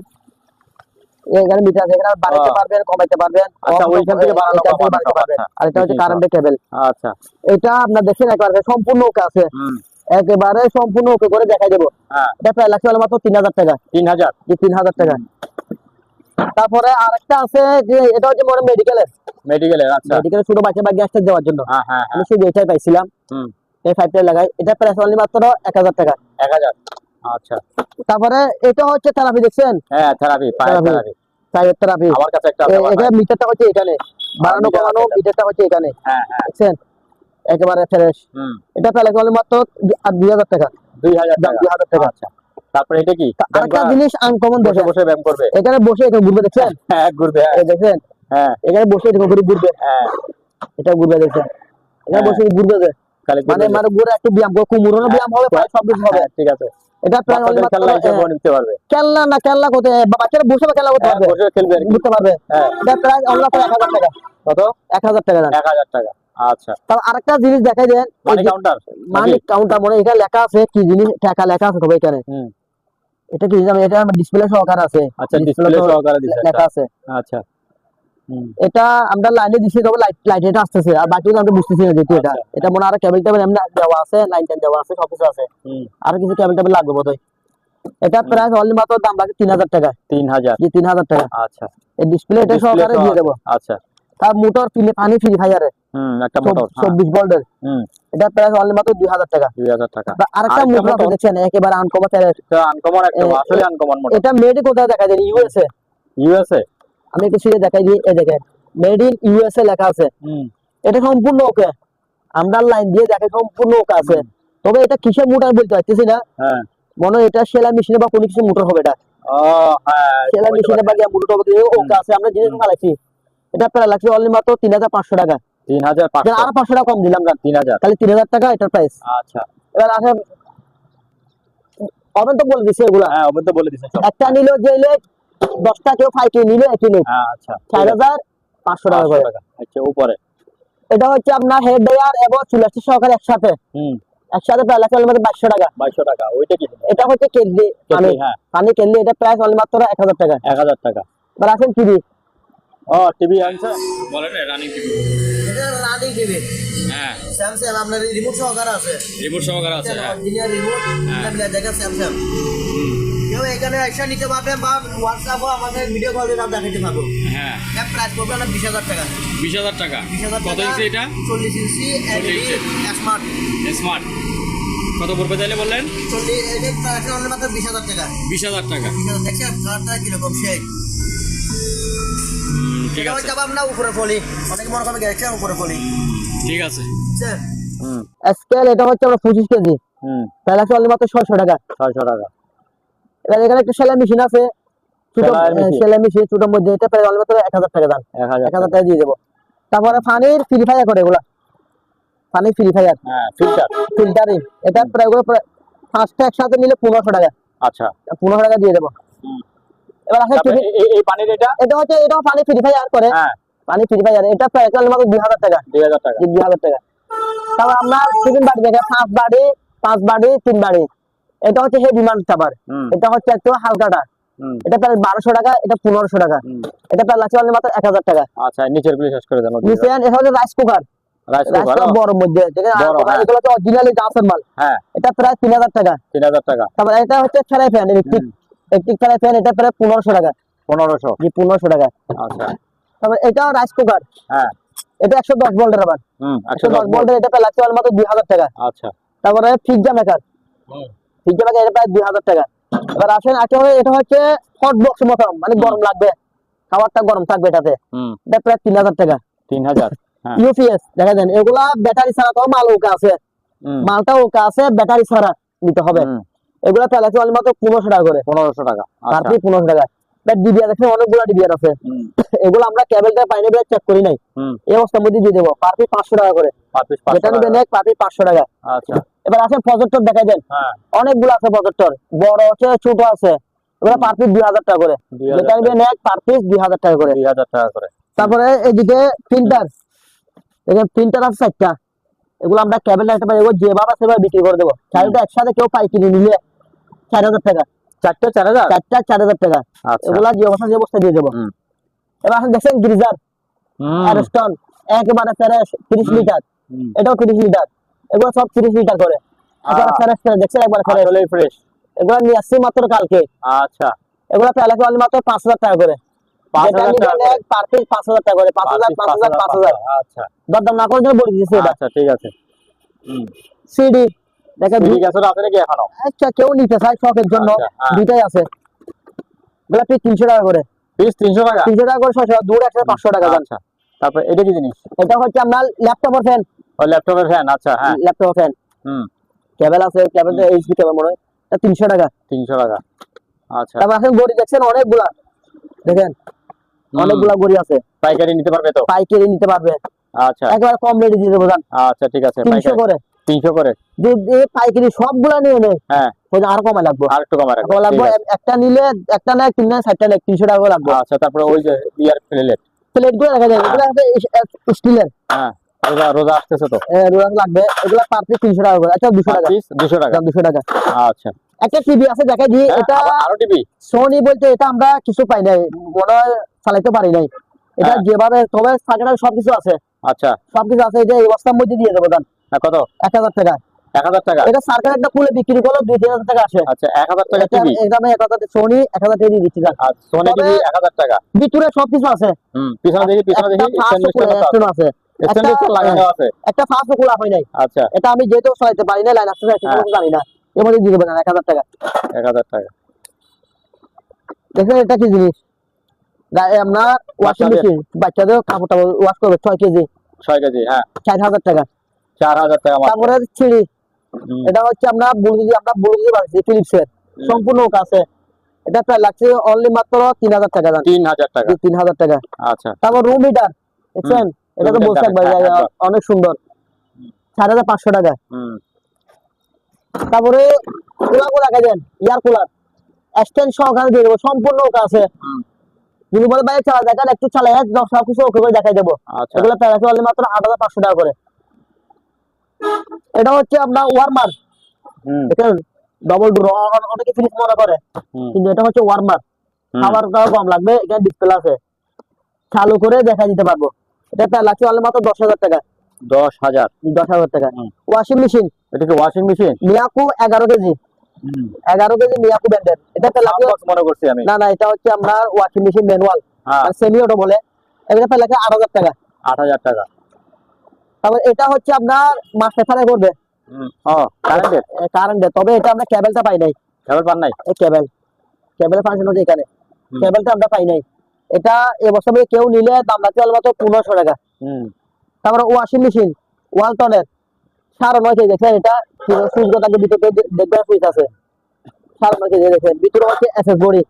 এখানে মিটার আছে, এখানে বাড়াইতে পারবেন, কমাইতে পারবেন। আচ্ছা, ওইখান থেকে বাড়ানো কমানো সব। আচ্ছা, আর এটা হচ্ছে কারেন্টের কেবল। আচ্ছা, এটা আপনার দেখেন একবারে সম্পূর্ণ ওকে আছে, একেবারে সম্পূর্ণ ওকে করে দেখাই দেবো। এটা প্রায় লাগছে মাত্র 3000 টাকা। 3000? জি 3000 টাকা। তারপরে আরেকটা আছে যে এটা হচ্ছে মনে মেডিকেলের। আচ্ছা, মেডিকেলের ছোট বাচ্চা বা গ্যাসটা দেওয়ার জন্য। হ্যাঁ, আমি শুধু এটাই পাইছিলাম। এই 5টা লাগাই, এটা প্রাইস অনলি মাত্র 1000 টাকা। 1000। আচ্ছা, তারপরে এটা হচ্ছে থেরাপি, দেখছেন? হ্যাঁ, থেরাপি, পায়ের থেরাপি। আমার কাছে একটা আছে। এটা মিটারটা হচ্ছে এখানে, বাড়ানো কমানো মিটারটা হচ্ছে এখানে। হ্যাঁ, দেখছেন একেবারে ফ্রেশ। এটা প্রায় অনলি মাত্র 2000 টাকা। 2000 টাকা। আচ্ছা, তারপরে এটা কি? আরেকটা জিনিস আনকমন, বসে বসে ব্যায়াম করবে। এখানে বসে এটা ঘুরবে, দেখছেন? হ্যাঁ, ঘুরবে। দেখছেন? হ্যাঁ, এখানে বসে এটা ঘুরবে। হ্যাঁ, এটা ঘুরবে, দেখছেন? এখানে বসে ঘুরবে, মানে ঘুরে একটু ব্যায়াম করে, কুমুরনো ব্যায়াম হবে, সব কিছু হবে। ঠিক আছে। এটা প্রায় অনলি মাত্র নিতে পারবে। খেলনা না, খেলনা কোথায় বাচ্চারা বসে খেলা করতে পারবে, বসে খেলবে, ঘুরতে পারবে। এটা প্রায় অনলি 1000 টাকা। কত? 1000 টাকা। 1000 টাকা। আচ্ছা, তারপর আরেকটা জিনিস দেখাই দেন। মানি কাউন্টার। মানে এখানে লেখা আছে কি জিনিস, টাকা লেখা আছে সবাই এখানে। এটা কি জানেন? এটা ডিসপ্লে সহকারে আছে। আচ্ছা, ডিসপ্লে সহকারে দিছে, লেখা আছে। আচ্ছা, এটা আমরা লাইনে দিছি, তবে লাইট এটা আসতেছে, আর বাকি আমরা বুঝতেছি না যেহেতু এটা মনে আর কেবল টেবিল এমনি দেওয়া আছে, লাইন টাইন দেওয়া আছে, সবকিছু আছে। আর কিছু কেবল টেবিল লাগবে বোধহয়। এটা প্রাইস অনলি মাত্র দাম রাখি 3000 টাকা। 3000? জি 3000 টাকা। আচ্ছা, এই ডিসপ্লে এটা সহকারে দিয়ে দেব। আচ্ছা, তার মোটর পানি ফ্রি ফায়ারে একটা মোটর 24 ভোল্টের। এটা প্রাইস অনলি মাত্র 2000 টাকা। 2000 টাকা। আরেকটা মোটর আছে, দেখছেন একেবারে আনকমন। আনকমন একটা, আসলে আনকমন মোটর। এটা মেড কোথায় দেখা যায়? ইউএসএ। আমি একটু সিরিয়ে দেখাই দিই। এই দেখেন মেড ইন ইউএসএ লেখা আছে। এটা সম্পূর্ণ ওকে, আমরা লাইন দিয়ে দেখে সম্পূর্ণ ওকে আছে। তবে এটা কিসের মোটর বলতে পারতেছি না। মনে হয় এটা সেলাই মেশিনে বা কোনো কিছু মোটর হবে। এটা সেলাই মেশিনে বা মোটর হবে, ওকে আছে, আমরা জিনিস চালাইছি। এটা প্রায় লাগছে অনলি মাত্র 3500 টাকা। 3500? আর 500 টাকা কম দিলাম না, 3000। তাহলে 3000 টাকা এটার প্রাইস। আচ্ছা, এবার আসে ওভেন তো বলে দিছে এগুলা। হ্যাঁ, ওভেন তো বলে দিছেন সব। একটা নিলো জেলে 10টা, কেউ 5 কে নিলো, একই লেগ। আচ্ছা, 4500 টাকা করে। আচ্ছা, উপরে এটা হচ্ছে আপনার হেড ড্রায়ার এবং চুলাস্টি সহকারে একসাথে। একসাথে প্রায় লাগছে 2200 টাকা। 2200 টাকা। ওইটা কি? এটা হচ্ছে কেটলি, পানি কেটলি। এটা প্রাইস অনলি মাত্র 1000 টাকা। 1000 টাকা। এবার আসেন টিভি। টিভি আনছে বলেন, রানিং টিভি। এটা রানিং টিভি। হ্যাঁ, স্যামসাং, আপনার রিমোট সহকারে আছে। রিমোট সহকারে আছে। হ্যাঁ, অরিজিনাল রিমোট। এটা দেখেন স্যামসাং। কেউ এখানে এক্সট্রা নিতে পারবেন বা হোয়াটসঅ্যাপও আমাদের ভিডিও কল দিয়ে দাম দেখাতে পারবো। হ্যাঁ, এর প্রাইস পড়বে না 20000 টাকা। 20000 টাকা। 20000 কত ইঞ্চি এটা? 40 ইঞ্চি এলইডি স্মার্ট। স্মার্ট কত পড়বে তাইলে বললেন? 40 এর প্রাইস অনলি মাত্র 20000 টাকা। 20000 টাকা। 20000 দেখছেন কারটা কি রকম সেই। ঠিক আছে, এটা আমরা উপরে ফলি, অনেক মনে করে গেছে উপরে ফলি। ঠিক আছে। স্কেল এটা হচ্ছে আমরা 25 কেজি। তাহলে আছে অনলি মাত্র 600 টাকা। 600 টাকা। এবার এখানে একটা সেলাই মেশিন আছে, ছোট সেলাই মেশিন, ছোট মধ্যে। এটা প্রায় অনলি মাত্র 1000 টাকা দাম। 1000 টাকা দিয়ে দেবো। তারপরে পানির পিউরিফায়ার করে এগুলা, পানি ফিল্টার হ্যাঁ ফিল্টার। ফিল্টারিং, এটা প্রায় এগুলো প্রায় 5টা একসাথে নিলে 1500 টাকা। আচ্ছা 1500 টাকা দিয়ে দেবো। হুম। এবার আসে তারপরে এই পানির এটা এটা হচ্ছে, এটাও পানি ফিল্টার করে, হ্যাঁ পানি ফিল্টার, এটা প্রায় মাত্র 2000 টাকা। 2000 টাকা। 2000 টাকা। তারপর আমরা টিফিন বাড়ি দেখে 5 বাড়ি 3 বাড়ি, এটা হচ্ছে হেভি মান খাবার। হুম এটা হচ্ছে একটু হালকাটা, হুম এটা প্রায় 1200 টাকা, এটা 1500 টাকা। হুম। এটা প্রায় লাগছে মাত্র 1000 টাকা। আচ্ছা নিচের গুলি শেষ করে দেন। নিচে এটা হচ্ছে rice cooker, rice rice cooker cooker বড় মধ্যে, ঠিক আছে, বড়, হ্যাঁ। এগুলো হচ্ছে অরিজিনালি গাছের মাল। হ্যাঁ এটা প্রায় 3000 টাকা। 3000 টাকা। তারপর এটা হচ্ছে fry pan electric, electric fry pan, এটা প্রায় 1500 টাকা। 1500। জি 1500 টাকা। আচ্ছা তারপর এটা রাইস কুকার, হ্যাঁ এটা 110 ভোল্টের আবার, 110 ভোল্টের, এটা প্রায় লাগছে মাত্র 2000 টাকা। আচ্ছা তারপরে পিজ্জা মেকার, হুম পিজ্জা মেকার এটা প্রায় 2000 টাকা। এবার আসেন এটা হচ্ছে হট বক্স মতো, মানে গরম লাগবে, খাবারটা গরম থাকবে এটাতে, হুম। এটা প্রায় 3000 টাকা। 3000। হ্যাঁ ইউপিএস দেখা দেন, এগুলা ব্যাটারি ছাড়া, তো মাল ওকে আছে, হুম মালটা ওকে আছে, ব্যাটারি ছাড়া নিতে হবে। হুম। এগুলা প্রায় লাগছে মাত্র 1500 টাকা করে। 1500 টাকা। পার আচ্ছা পিস 1500 টাকা। ডিবিআর দেখেন অনেকগুলো ডিবিআর আছে, হুম এগুলো আমরা কেবলটা পাইনি বলে চেক করি নাই, হুম। এই অবস্থার মধ্যে দিয়ে দেবো। পার পিস 500 টাকা করে, পার পিস যেটা 500 নেবেন টাকা। এক পার পিস 500 টাকা। আচ্ছা এবার আসেন প্রজেক্টর দেখাই দেন, হ্যাঁ অনেকগুলো আছে প্রজেক্টর, বড় আছে ছোট আছে, এগুলো পার পিস 2000 টাকা করে, 2000 যেটা নেবেন এক পার পিস 2000 টাকা করে। 2000 টাকা করে। তারপরে এদিকে প্রিন্টার, দেখেন প্রিন্টার আছে 4টা, এগুলো আমরা কেবল রাখতে পারি, এগুলো যেভাবে সেভাবে বিক্রি করে দেবো। চারটা একসাথে কেউ পাইকারি নিলে 4000 টাকা, 4টা 4000। 4টা 4000 টাকা। আচ্ছা এগুলা যে অবস্থা দিয়ে দেবো। হুম এবার আপনি দেখছেন গ্রিজার হুম অ্যারস্টন, একেবারে ফ্রেশ 30 লিটার, হুম। এটাও 30 লিটার, এগুলো সব 30 লিটার করে, একবার ফ্রেশ করে দেখছেন, একবার ফ্রেশ। আসলেই ফ্রেশ। এগুলো নিয়ে আসছি মাত্র কালকে, আচ্ছা এগুলো প্রায় লাগবে মাত্র 5000 টাকা করে। 5000 টাকা করে। পার পিস 5000 টাকা করে, 5000 5000 5000। আচ্ছা দরদাম না করে বলে দিচ্ছি এটা। আচ্ছা ঠিক আছে। হুম। সিডি দেখেন, ঠিক আছে আছে নাকি এখনো? আচ্ছা কেউ নিতে চায় শখের জন্য, আচ্ছা, হ্যাঁ। দুটাই আছে। এগুলো পিস 300 টাকা করে, পিস 300 টাকা। 300 টাকা করে 600, দূর 500 টাকা দাম। আচ্ছা তারপর এটা কি জিনিস? এটা হচ্ছে আপনার ল্যাপটপের ফ্যান, ও ল্যাপটপের ফ্যান। আচ্ছা হ্যাঁ ল্যাপটপের ফ্যান, হুম কেবল আছে, কেবলটা এইচপি কেবল মনে হয়, এটা 300 টাকা। 300 টাকা। আচ্ছা তারপর এখন গড়ি দেখছেন অনেকগুলা, দেখেন অনেকগুলা গড়ি আছে, পাইকারি নিতে পারবে তো? পাইকারি নিতে পারবে, আচ্ছা একবার কম রেটে দিয়ে দেবো জান, আচ্ছা ঠিক আছে 300 পাইকারি করে। 300 করে। যদি পাইকারি সবগুলা নিয়ে নেয় হ্যাঁ তাহলে আরো কমায় লাগবে, আর একটু কমে রাখবো। লাগবে ঠিক আছে। একটা নিলে, একটা নেয় 3 নেয় 60টা নেয় 300 টাকা করে লাগবে। আচ্ছা তারপরে ওই যে ইয়ার প্লেট। প্লেট গুলো দেখা যায়, এগুলো স্টিলের, হ্যাঁ রোজা রোজা আসতেছে তো। রোলার লাগবে, এগুলো পার পিস 300 টাকা করে। আচ্ছা 200 টাকা, পিস 200 টাকা। 200 টাকা। আচ্ছা একটা টিভি আছে দেখাই দিই, হ্যাঁ, এটা আরো টিভি। সোনি বলতে, এটা আমরা কিছু পাই নাই, মনে হয় চালাইতে পারি নাই, এটা হ্যাঁ। যেভাবে, তবে সার্কিটের সবকিছু আছে, আচ্ছা সবকিছু আছে, এটা এই অবস্থার মধ্যে দিয়ে দেবো দাম, কত? 1000 টাকা। 1000 টাকা। এটা সার্কিট একটা খুলে বিক্রি করলো 2-3000 টাকা আসে। আচ্ছা 1000 টাকা এটা টিভি। একদম 1000, সোনি 1000 টাকা দিয়ে দিচ্ছি দাম। আর সোনি তবে টিভি 1000 টাকা। ভিতরে সবকিছু আছে, পিছনে দেখি একটা ফাঁস আছে, স্টেনলেস স্টিল লাগানো আছে। একটা ফাঁসও খোলা হয় নাই। আচ্ছা এটা আমি যেহেতু চালাইতে পারি না, লাইন আসতে হ্যাঁ। জানি না, এর মধ্যে দিয়ে দেবেন 1000 টাকা। 1000 টাকা। দেখেন এটা কি জিনিস, আপনার ওয়াশিং বাচ্চাদের? মেশিন, বাচ্চাদের কাপড় টাপড় ওয়াশ করবে 6 কেজি, 6 কেজি। হ্যাঁ 4000 টাকা। 4000 টাকা মাত্র। তারপরে ছিঁড়ি, হুম, এটা হচ্ছে আমরা বুলগুজি বানাচ্ছি ফিলিপসের, সম্পূর্ণ ওকে আছে, এটা প্রায় লাগছে অনলি মাত্র 3000 টাকা দাম, 3000 টাকা। 3000 টাকা। আচ্ছা তারপর রুম হিটার দেখছেন, এটা তো room বলছে heater একবার, হ্যাঁ, একবার। অনেক সুন্দর, 4500 টাকা। হুম তারপরে কুলার দেখা দেন, ইয়ার কুলার এক্সটেন্ড সহকারে দিয়ে দেবো, সম্পূর্ণ ওকে আছে। হুম, যদি বলে ভাই চালা দেখেন, একটু চালাই সবকিছু ওকে করে দেখাই দেবো। আচ্ছা এগুলো প্রায় আছে অনলি মাত্র 8500 টাকা করে। এটা হচ্ছে আপনার ওয়ার্মার, হুম দেখেন ডবল ডোর, অনেকে ফ্রিজ মনে করে, হুম কিন্তু এটা হচ্ছে ওয়ার্মার, খাবারটাও কম লাগবে, এখানে ডিসপ্লে আছে, চালু করে দেখা দিতে পারবো। এটা প্রায় লাগছে অনলি মাত্র 10000 টাকা। 10000। 10000 টাকা। হুম। ওয়াশিং মেশিন এটা কি washing machine? Miyako 11 KG, 11 KG Miyako ব্র্যান্ডের, এটা প্রায় লাগছে, সাউন্ড বক্স মনে করছি আমি। না এটা হচ্ছে আপনার ওয়াশিং মেশিন ম্যানুয়াল, হ্যাঁ আর সেমি অটো বলে, এটা প্রায় লাগছে 8000 টাকা। 8000 টাকা। তারপর এটা হচ্ছে আপনার মাসে ফেলে করবে ও কারেন্টের? কারেন্টে, তবে এটা আমরা কেবলটা পাই নাই, কেবল পান নাই? এই কেবলের ফাংশন হচ্ছে এখানে, হুম। কেবলটা আমরা পাই নাই। এটা এবছর কেউ নিলে দাম রাখতে হলে মাত্র 1500 টাকা। হুম তারপরে ওয়াশিং মেশিন ওয়ালটনের 9.5 কেজি, দেখেন এটা সূর্য থাকে ভিতরে, দেখবেন সুইচ আছে, 9.5 কেজি, দেখেন ভিতরে হচ্ছে এসএস বডি,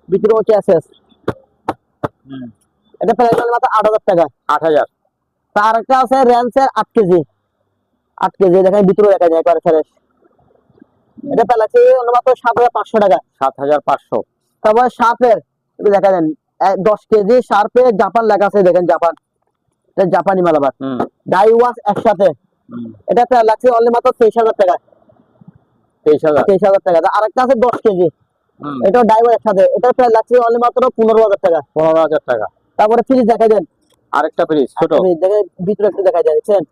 ভিতরে হচ্ছে এসএস, এটা প্রায় হলো মাত্র 8000 টাকা। 8000। তার একটা আছে রেঞ্জের 8 কেজি, 8 কেজি দেখেন, ভিতরে দেখা যায় একবার ফ্রেশ। এটা প্যালাক্সি মাত্র 7,500 টাকা। 7,500। তারপরে শার্পের এটা দেখা যান 10 কেজি শার্পে জাপান লেখা আছে, দেখেন জাপান, এটা জাপানি মাল আবার ডাই ওয়াশ একসাথে। এটা প্যালাক্সি অনলি মাত্র 23,000 টাকা। 23,000 টাকা। আরেকটা আছে 10 কেজি, এটা ডাই ওয়াশ একসাথে, এটা প্যালাক্সি অনলি মাত্র 15,000 টাকা। 15,000 টাকা। তারপরে ফ্রিজ দেখা দেন, আরেকটা ফ্রিজ ছোট, দেখেন ভিতরে একটু দেখা যায়, দেখছেন?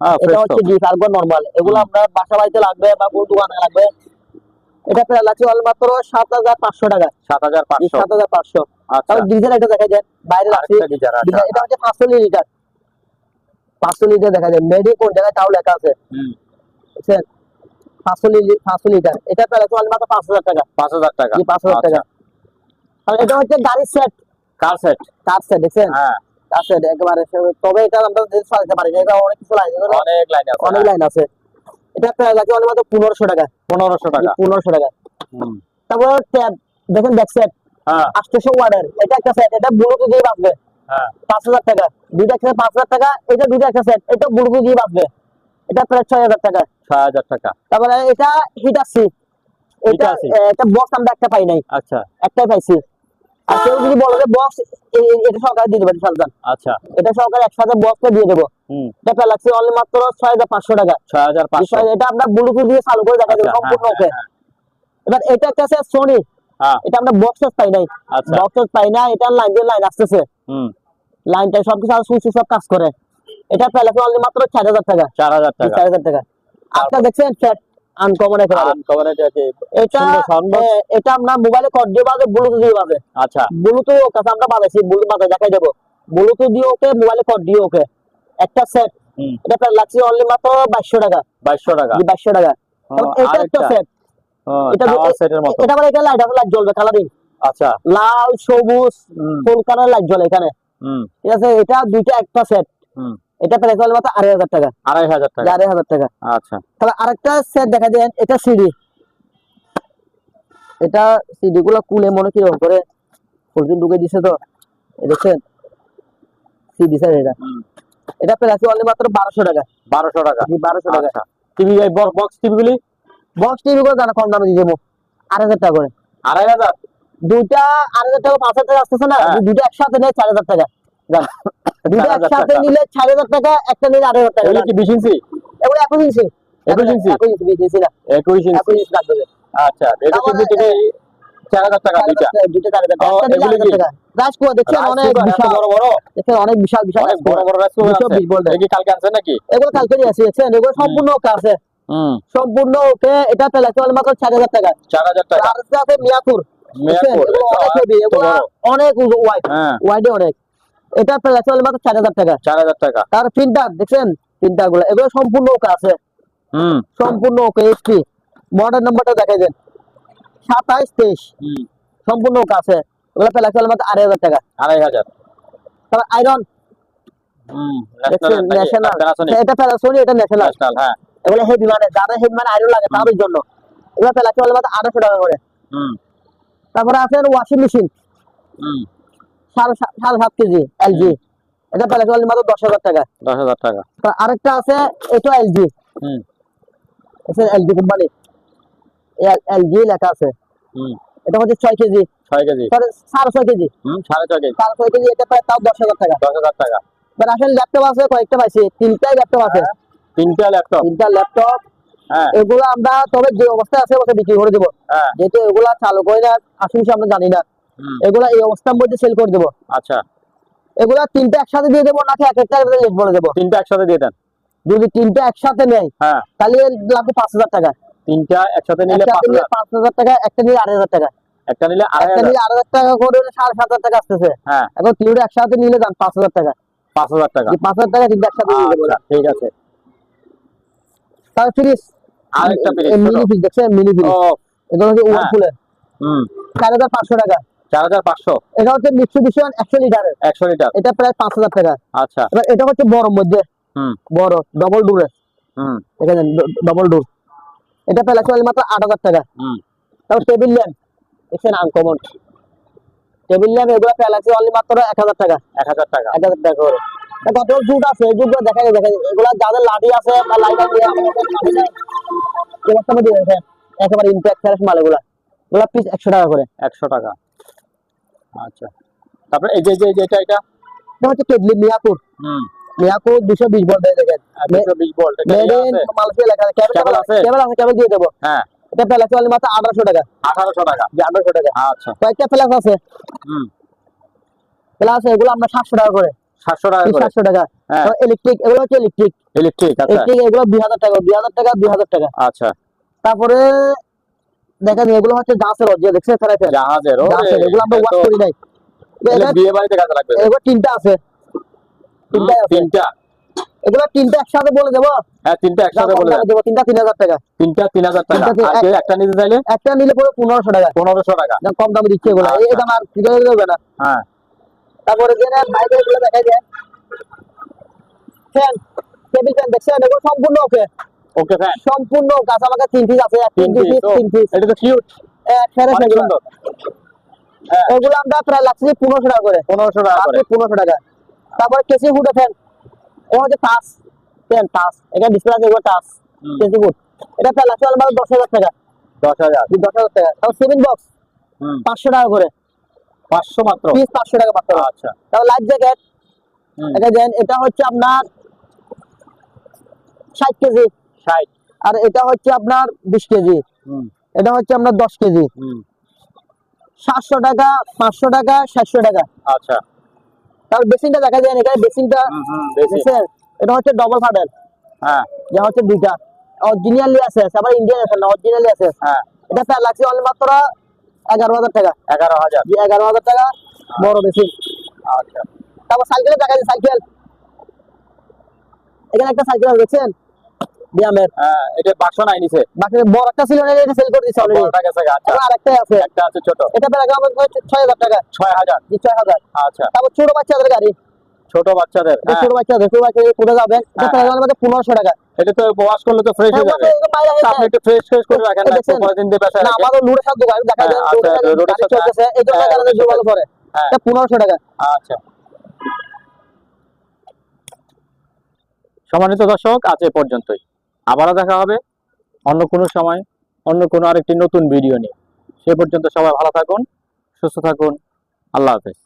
হ্যাঁ, এটা হচ্ছে ডিপ আরগন নরমাল, এগুলো আপনার বাসা বাড়িতে লাগবে বা কোনো দোকানে লাগবে। এটা প্যালাক্সি অনলি মাত্র 7,500 টাকা। 7,500। 7,500। আচ্ছা, তারপর ডিজেল এটা দেখা যায় বাইরে রাখছি, আরেকটা গিজার আছে। এটা হচ্ছে 500 লিটার। 500 লিটার দেখা যায়, মেডি কোন জায়গায় তাও লেখা আছে, বুঝছেন? 500 লিটার। এটা প্যালাক্সি অনলি মাত্র 5,000 টাকা। 5,000 টাকা। 5,000 টাকা। আর এটা হচ্ছে গাড়ির সেট, কার সেট। কার সেট, দেখছেন? হ্যাঁ, কার সেট একেবারে। তবে এটা আমরা চালাতে পারি না, এটা অনেক কিছু লাইন, অনেক লাইন আছে। অনেক লাইন আছে। এটা প্যালাক্সি অনলি মাত্র 1,500 টাকা। 1,500 টাকা। 1,500 টাকা। তারপর ট্যাব দেখেন, ব্যাক সেট হ্যাঁ, 800 ওয়াটের, এটা একটা সেট, এটা ব্লুটুথ দিয়ে বাজবে। হ্যাঁ, 5,000 টাকা। দুইটা একটা 5,000 টাকা, এটা দুইটা একটা সেট, এটা ব্লুটুথ দিয়ে বাজবে, এটা প্রায় 6,000 টাকা। 6,000 টাকা। তারপরে এটা হিটার সি, এটা Heater seat। এটা বক্স আমরা একটা পাই নাই, আচ্ছা, একটাই পাইছি। আর কেউ যদি বলে যে বক্স, এটা সরকার দিয়ে দেবেন, সাবধান, আচ্ছা। এটা সরকার একসাথে বক্সটা দিয়ে দেবো। এটা প্যালাক্সি অনলি মাত্র 6,500 টাকা। 6,500। এটা আমরা ব্লুটুথ দিয়ে চালু করে দেখা দেবো, আচ্ছা, সম্পূর্ণ হ্যাঁ, ওকে। হ্যাঁ, এবার এটা একটা আছে সোনি, হ্যাঁ, এটা আমরা বক্সেস পাই নাই, আচ্ছা। বক্সেস পাই না, এটা লাইন দিয়ে লাইন আসতেছে, লাইনটা সবকিছু আর সুইচ সব কাজ করে। এটা প্যালাক্সি অনলি মাত্র 4,000 টাকা। 4,000 টাকা। 4,000 টাকা। আপনারা দেখছেন সেট আনকমন একেবারে। আনকমন এটা কি? এটা সুন্দর সাউন্ড বক্স। এটা আমরা মোবাইলে কর্ড দিয়ে বাজে, ব্লুটুথ দিয়ে বাজে। আচ্ছা, ব্লুটুথ ওর কাছে আমরা বাজাইছি, ব্লুটুথ বাজাই দেখাই দেবো, ব্লুটুথ দিয়ে ওকে, মোবাইলে কর্ড দিয়ে ওকে। একটা সেট, এটা প্যালাক্সি অনলি মাত্র 2,200 টাকা। 2,200 টাকা। 2,200 টাকা। এটা একটা সেট, এটা টাওয়ার সেটের মতো। এটা মানে এখানে লাইট আছে, লাইট জ্বলবে কালারিং, আচ্ছা, লাল সবুজ ফুল কালার লাইট জ্বলে এখানে, ঠিক আছে? এটা দুইটা একটা সেট, এটা প্রাইস হলো মাত্র 2,500 টাকা। 2,500 টাকা। 2,500 টাকা। আচ্ছা, তাহলে আরেকটা সেট দেখা দেন, এটা সিডি, এটা সিডি গুলো কুলে মনে কি রকম করে ফুলকিন ঢুকে দিছে, তো এই দেখছেন সিডি সেট। এটা এটা প্রাইস অনলি মাত্র 1,200 টাকা। 1,200 টাকা। 1,200 টাকা। আচ্ছা, টিভি, এই বক্স টিভি গুলি বক্স টিভি গুলো দানা কম দামে দিয়ে দেবো, 2,500 টাকা করে। 2,500। দুইটা 2,500 টাকা, 5,000 টাকা আসতেছে না, দুইটা একসাথে নেয় 4,000 টাকা। জান, দুইটা 4,000 একসাথে টাকা। নিলে 4,000 টাকা, একটা নিলে 2,500 টাকা। এগুলো কি 20 ইঞ্চি? এগুলো 21 ইঞ্চি। 21 ইঞ্চি? 21 ইঞ্চি, 20 ইঞ্চি না, 21 ইঞ্চি। 21 ইঞ্চি লাগবে। আচ্ছা, এটা তারপরে টিভি 4,000 টাকা দুইটা। দুইটা 4,000 টাকা, ও, একটা নিলে এগুলি 2,000 কি? টাকা। রাজকুয়া দেখছেন, অনেক বিশাল বড় বড়, দেখছেন, অনেক বিশাল বিশাল, অনেক বড় বড় রাইস কুকার আছে। 220 ভোল্টের। এই কি কালকে আনছেন নাকি? এগুলো কালকেরই আছে, দেখছেন? এগুলো সম্পূর্ণ ওকে আছে, সম্পূর্ণ ওকে। এটা প্যালাক্সি অনলি মাত্র 4,000 টাকা। 4,000 টাকা। আর আছে মিয়াপুর, দেখছেন? মিয়াপুর, এগুলো অনেক এটা হেভি, এগুলো বড়। অনেক ওয়াইড, হ্যাঁ, ওয়াইডে অনেক। এটা প্যালাক্সি অনলি মাত্র 4,000 টাকা। 4,000 টাকা। তার প্রিন্টার দেখছেন, প্রিন্টার গুলো এগুলো সম্পূর্ণ ওকে আছে, সম্পূর্ণ ওকে। এইচপি মডেল নাম্বারটা দেখাই দেন, 2723, সম্পূর্ণ ওকে আছে। ওগুলো প্যালাক্সি অনলি মাত্র 2,500 টাকা। 2,500। তারপর আয়রন দেখছেন, ন্যাশনাল, এটা প্যানাসোনিক, এটা ন্যাশনাল। ন্যাশনাল, হ্যাঁ। এগুলো হেভি, মানে যারা হেভি মানে আয়রন লাগে তাদের জন্য এগুলো প্যালাক্সি অনলি মাত্র 2,500 টাকা করে। তারপরে আছে ওয়াশিং মেশিন, 7.5 কেজি এলজি, এটা প্যালাক্সি অনলি মাত্র 10,000 টাকা। 10,000 টাকা। আরেকটা আছে, এটা এলজি, এলজি কোম্পানি, এলজি লেখা আছে। এটা হচ্ছে 6 KG, 6 KG, 6.5 KG, 6.5 KG, 6.5 KG. এটা প্রায় তাও 10,000 টাকা। 10,000 টাকা। এবার আসলে ল্যাপটপ আছে কয়েকটা পাইছি, 3টাই ল্যাপটপ আছে, 3টা ল্যাপটপ। 3টা ল্যাপটপ। হ্যাঁ, এগুলো আমরা তবে যে অবস্থায় আছে ওটা বিক্রি করে দেবো, হ্যাঁ। যেহেতু এগুলা চালু করে না আসলে আমরা জানি না, এগুলা এই অবস্থার মধ্যে সেল করে দেবো। আচ্ছা, এগুলা 3টা একসাথে দিয়ে দেবো নাকি এক একটা রেট বলে দেবো? 3টা একসাথে দিয়ে দেন। যদি 3টা একসাথে নেয় হ্যাঁ, তাহলে লাগবে 5,000 টাকা। 3টা একসাথে নিলে 5,000 টাকা, একটা নিলে 2,500 টাকা, একটা নিলে একটা 2,500। নিলে 2,500 টাকা করে 7,500 টাকা আসতেছে। হ্যাঁ, এখন 3টা একসাথে নিলে দাম 5,000 টাকা। 5,000 টাকা। 5,000 টাকা 3টা একসাথে দিয়ে দেবো। আচ্ছা, ঠিক আছে। তাহলে ফ্রিজ, আরেকটা ফ্রিজ, মিনি ফ্রিজ দেখছেন, মিনি ফ্রিজ, ও, এগুলো হচ্ছে ওয়ালপুলের, 4,500 টাকা। 4,500। এটা হচ্ছে মিৎসুবিশি 100 লিটারের, 100 লিটার। এটা প্রায় 5,000 টাকা। আচ্ছা, এবার এটা হচ্ছে বড় মধ্যে, বড় ডবল ডোরের, দেখেন ডবল ডোর, এটা প্যালাক্সি অনলি মাত্র 8,000 টাকা। তারপর টেবিল ল্যাম্প দেখছেন, আনকমন টেবিল ল্যাম্প, এগুলো প্যালাক্সি অনলি মাত্র 1,000 টাকা। 1,000 টাকা। 1,000 টাকা করে। কত জুট আছে এই জুটগুলো দেখা যায় এগুলা যাদের লাঠি আছে বা লাইটার দিয়ে আমাদের লাঠি নাই এই বস্তার মধ্যে দেখেন একেবারে ইম্প্যাক্ট ফ্রেশ মাল এগুলা এগুলা পিস 100 টাকা করে 100 টাকা। আচ্ছা, তারপরে এই যে এটা এটা হচ্ছে কেডলি মিয়াকুর হুম মিয়াকুর 220 ভোল্ট দেয় দেখেন 220 ভোল্ট এটা মেড ইন আছে মালয়েশিয়া লেখা আছে কেবল আছে? কেবল আছে কেবল দিয়ে দেবো হ্যাঁ এটা প্লাস ওয়ালি মাত্র 1800 টাকা 1800 টাকা। যে 1800 টাকা আচ্ছা কয়েকটা প্লাস আছে হুম প্লাস এগুলো আমরা 700 টাকা করে 700 টাকা করে 700 টাকা হ্যাঁ ইলেকট্রিক এগুলো হচ্ছে ইলেকট্রিক ইলেকট্রিক। আচ্ছা ইলেকট্রিক এগুলো 2000 টাকা 2000 টাকা আচ্ছা তারপরে দেখেন এগুলো হচ্ছে গাছের অর্জিয়া দেখছেন ফেরাইছে জাহাজের গাছের এগুলো আমরা ওয়াশ করি নাই বিয়ে বাড়িতে কাজে লাগবে। এগুলো তিনটা আছে তিনটাই আছে তিনটা এগুলো তিনটা একসাথে বলে দেবো হ্যাঁ তিনটা একসাথে বলে দেন। দেবো তিনটা 3000 টাকা তিনটা 3000 টাকা। তিনটা আর কেউ একটা নিতে চাইলে একটা নিলে পরে 1500 টাকা 1500 টাকা। কম দামে দিচ্ছে এগুলো এই দাম আর ঠিক দেবে না হ্যাঁ তারপরে যে বাইরে এগুলো দেখা যায় ফ্যান টেবিল ফ্যান দেখছেন এগুলো সম্পূর্ণ ওকে ওকে ফ্যান সম্পূর্ণ গাছ আমাকে 3 পিস আছে 3 পিস 3 পিস এটা তো কিউট এক ফেরে অনেক সেগুলো সুন্দর। এগুলো আমরা প্রায় লাগছে 1500 টাকা করে 1500 টাকা করে 1500 টাকা তারপরে কেসি ফুড ফ্যান এটা হচ্ছে টাস ফ্যান টাস এটা ডিসপ্লে আছে এগুলো টাস কেসি ফুড এটা প্রায় লাগছে মাত্র 10000 টাকা 10000 10000 টাকা তারপর 7 বক্স 500 টাকা করে 500 মাত্র পিস 500 টাকা মাত্র আচ্ছা তারপর লাইফ জ্যাকেট এটা দেন এটা হচ্ছে আপনার 60 কেজি 60 আর এটা হচ্ছে আপনার 20 কেজি এটা হচ্ছে আপনার 10 কেজি 700 টাকা 500 টাকা 700 টাকা আচ্ছা তারপর বেসিনটা দেখা যায় এখানে বেসিনটা দেখছেন এটা হচ্ছে ডবল ফাডেল হ্যাঁ যা হচ্ছে দুইটা অরিজিনালি আছে আবার ইন্ডিয়ান আছে না অরিজিনালি আছে হ্যাঁ এটা প্রায় লাগছে অনলি মাত্র 11000 টাকা 11000 জি 11000 টাকা বড় বেসিন আচ্ছা তারপর সাইকেলে দেখা যায় সাইকেল এখানে একটা সাইকেল দেখছেন ব্যায়ামের হ্যাঁ এটা 500 নাই নিচে বাকি বড় একটা ছিল না এটা সেল করে দিছে অলরেডি বড়টা গেছে আচ্ছা আর আরেকটা আছে একটা আছে ছোট এটা প্রায় আমাদের 6000 টাকা 6000 জি 6000 আচ্ছা তারপর ছোট বাচ্চাদের গাড়ি ছোট বাচ্চাদের এটা ছোট বাচ্চাদের কোথায় যাবেন এটা হ্যাঁ। প্রায় আমাদের 1500 টাকা এটা তো ওয়াশ করলে তো ফ্রেশ হয়ে যাবে আপনি একটু ফ্রেশ করে রাখেন না দেখছেন? কয়েকদিন দিয়ে বাসায় না রাখেন আমাদের লুড়ে সাথে গাড়ি দেখা যায় হ্যাঁ, আচ্ছা, লুড়ের গাড়ি সাথে- চলতেছে এই জন্য হ্যাঁ, গাড়ি লুড়ের ভালো করে হ্যাঁ। এটা 1500 টাকা আচ্ছা সম্মানিত দর্শক আজ এ পর্যন্তই আবারও দেখা হবে অন্য কোনো সময় অন্য কোনো আরেকটি নতুন ভিডিও নিয়ে সে পর্যন্ত সবাই ভালো থাকুন সুস্থ থাকুন আল্লাহ হাফেজ।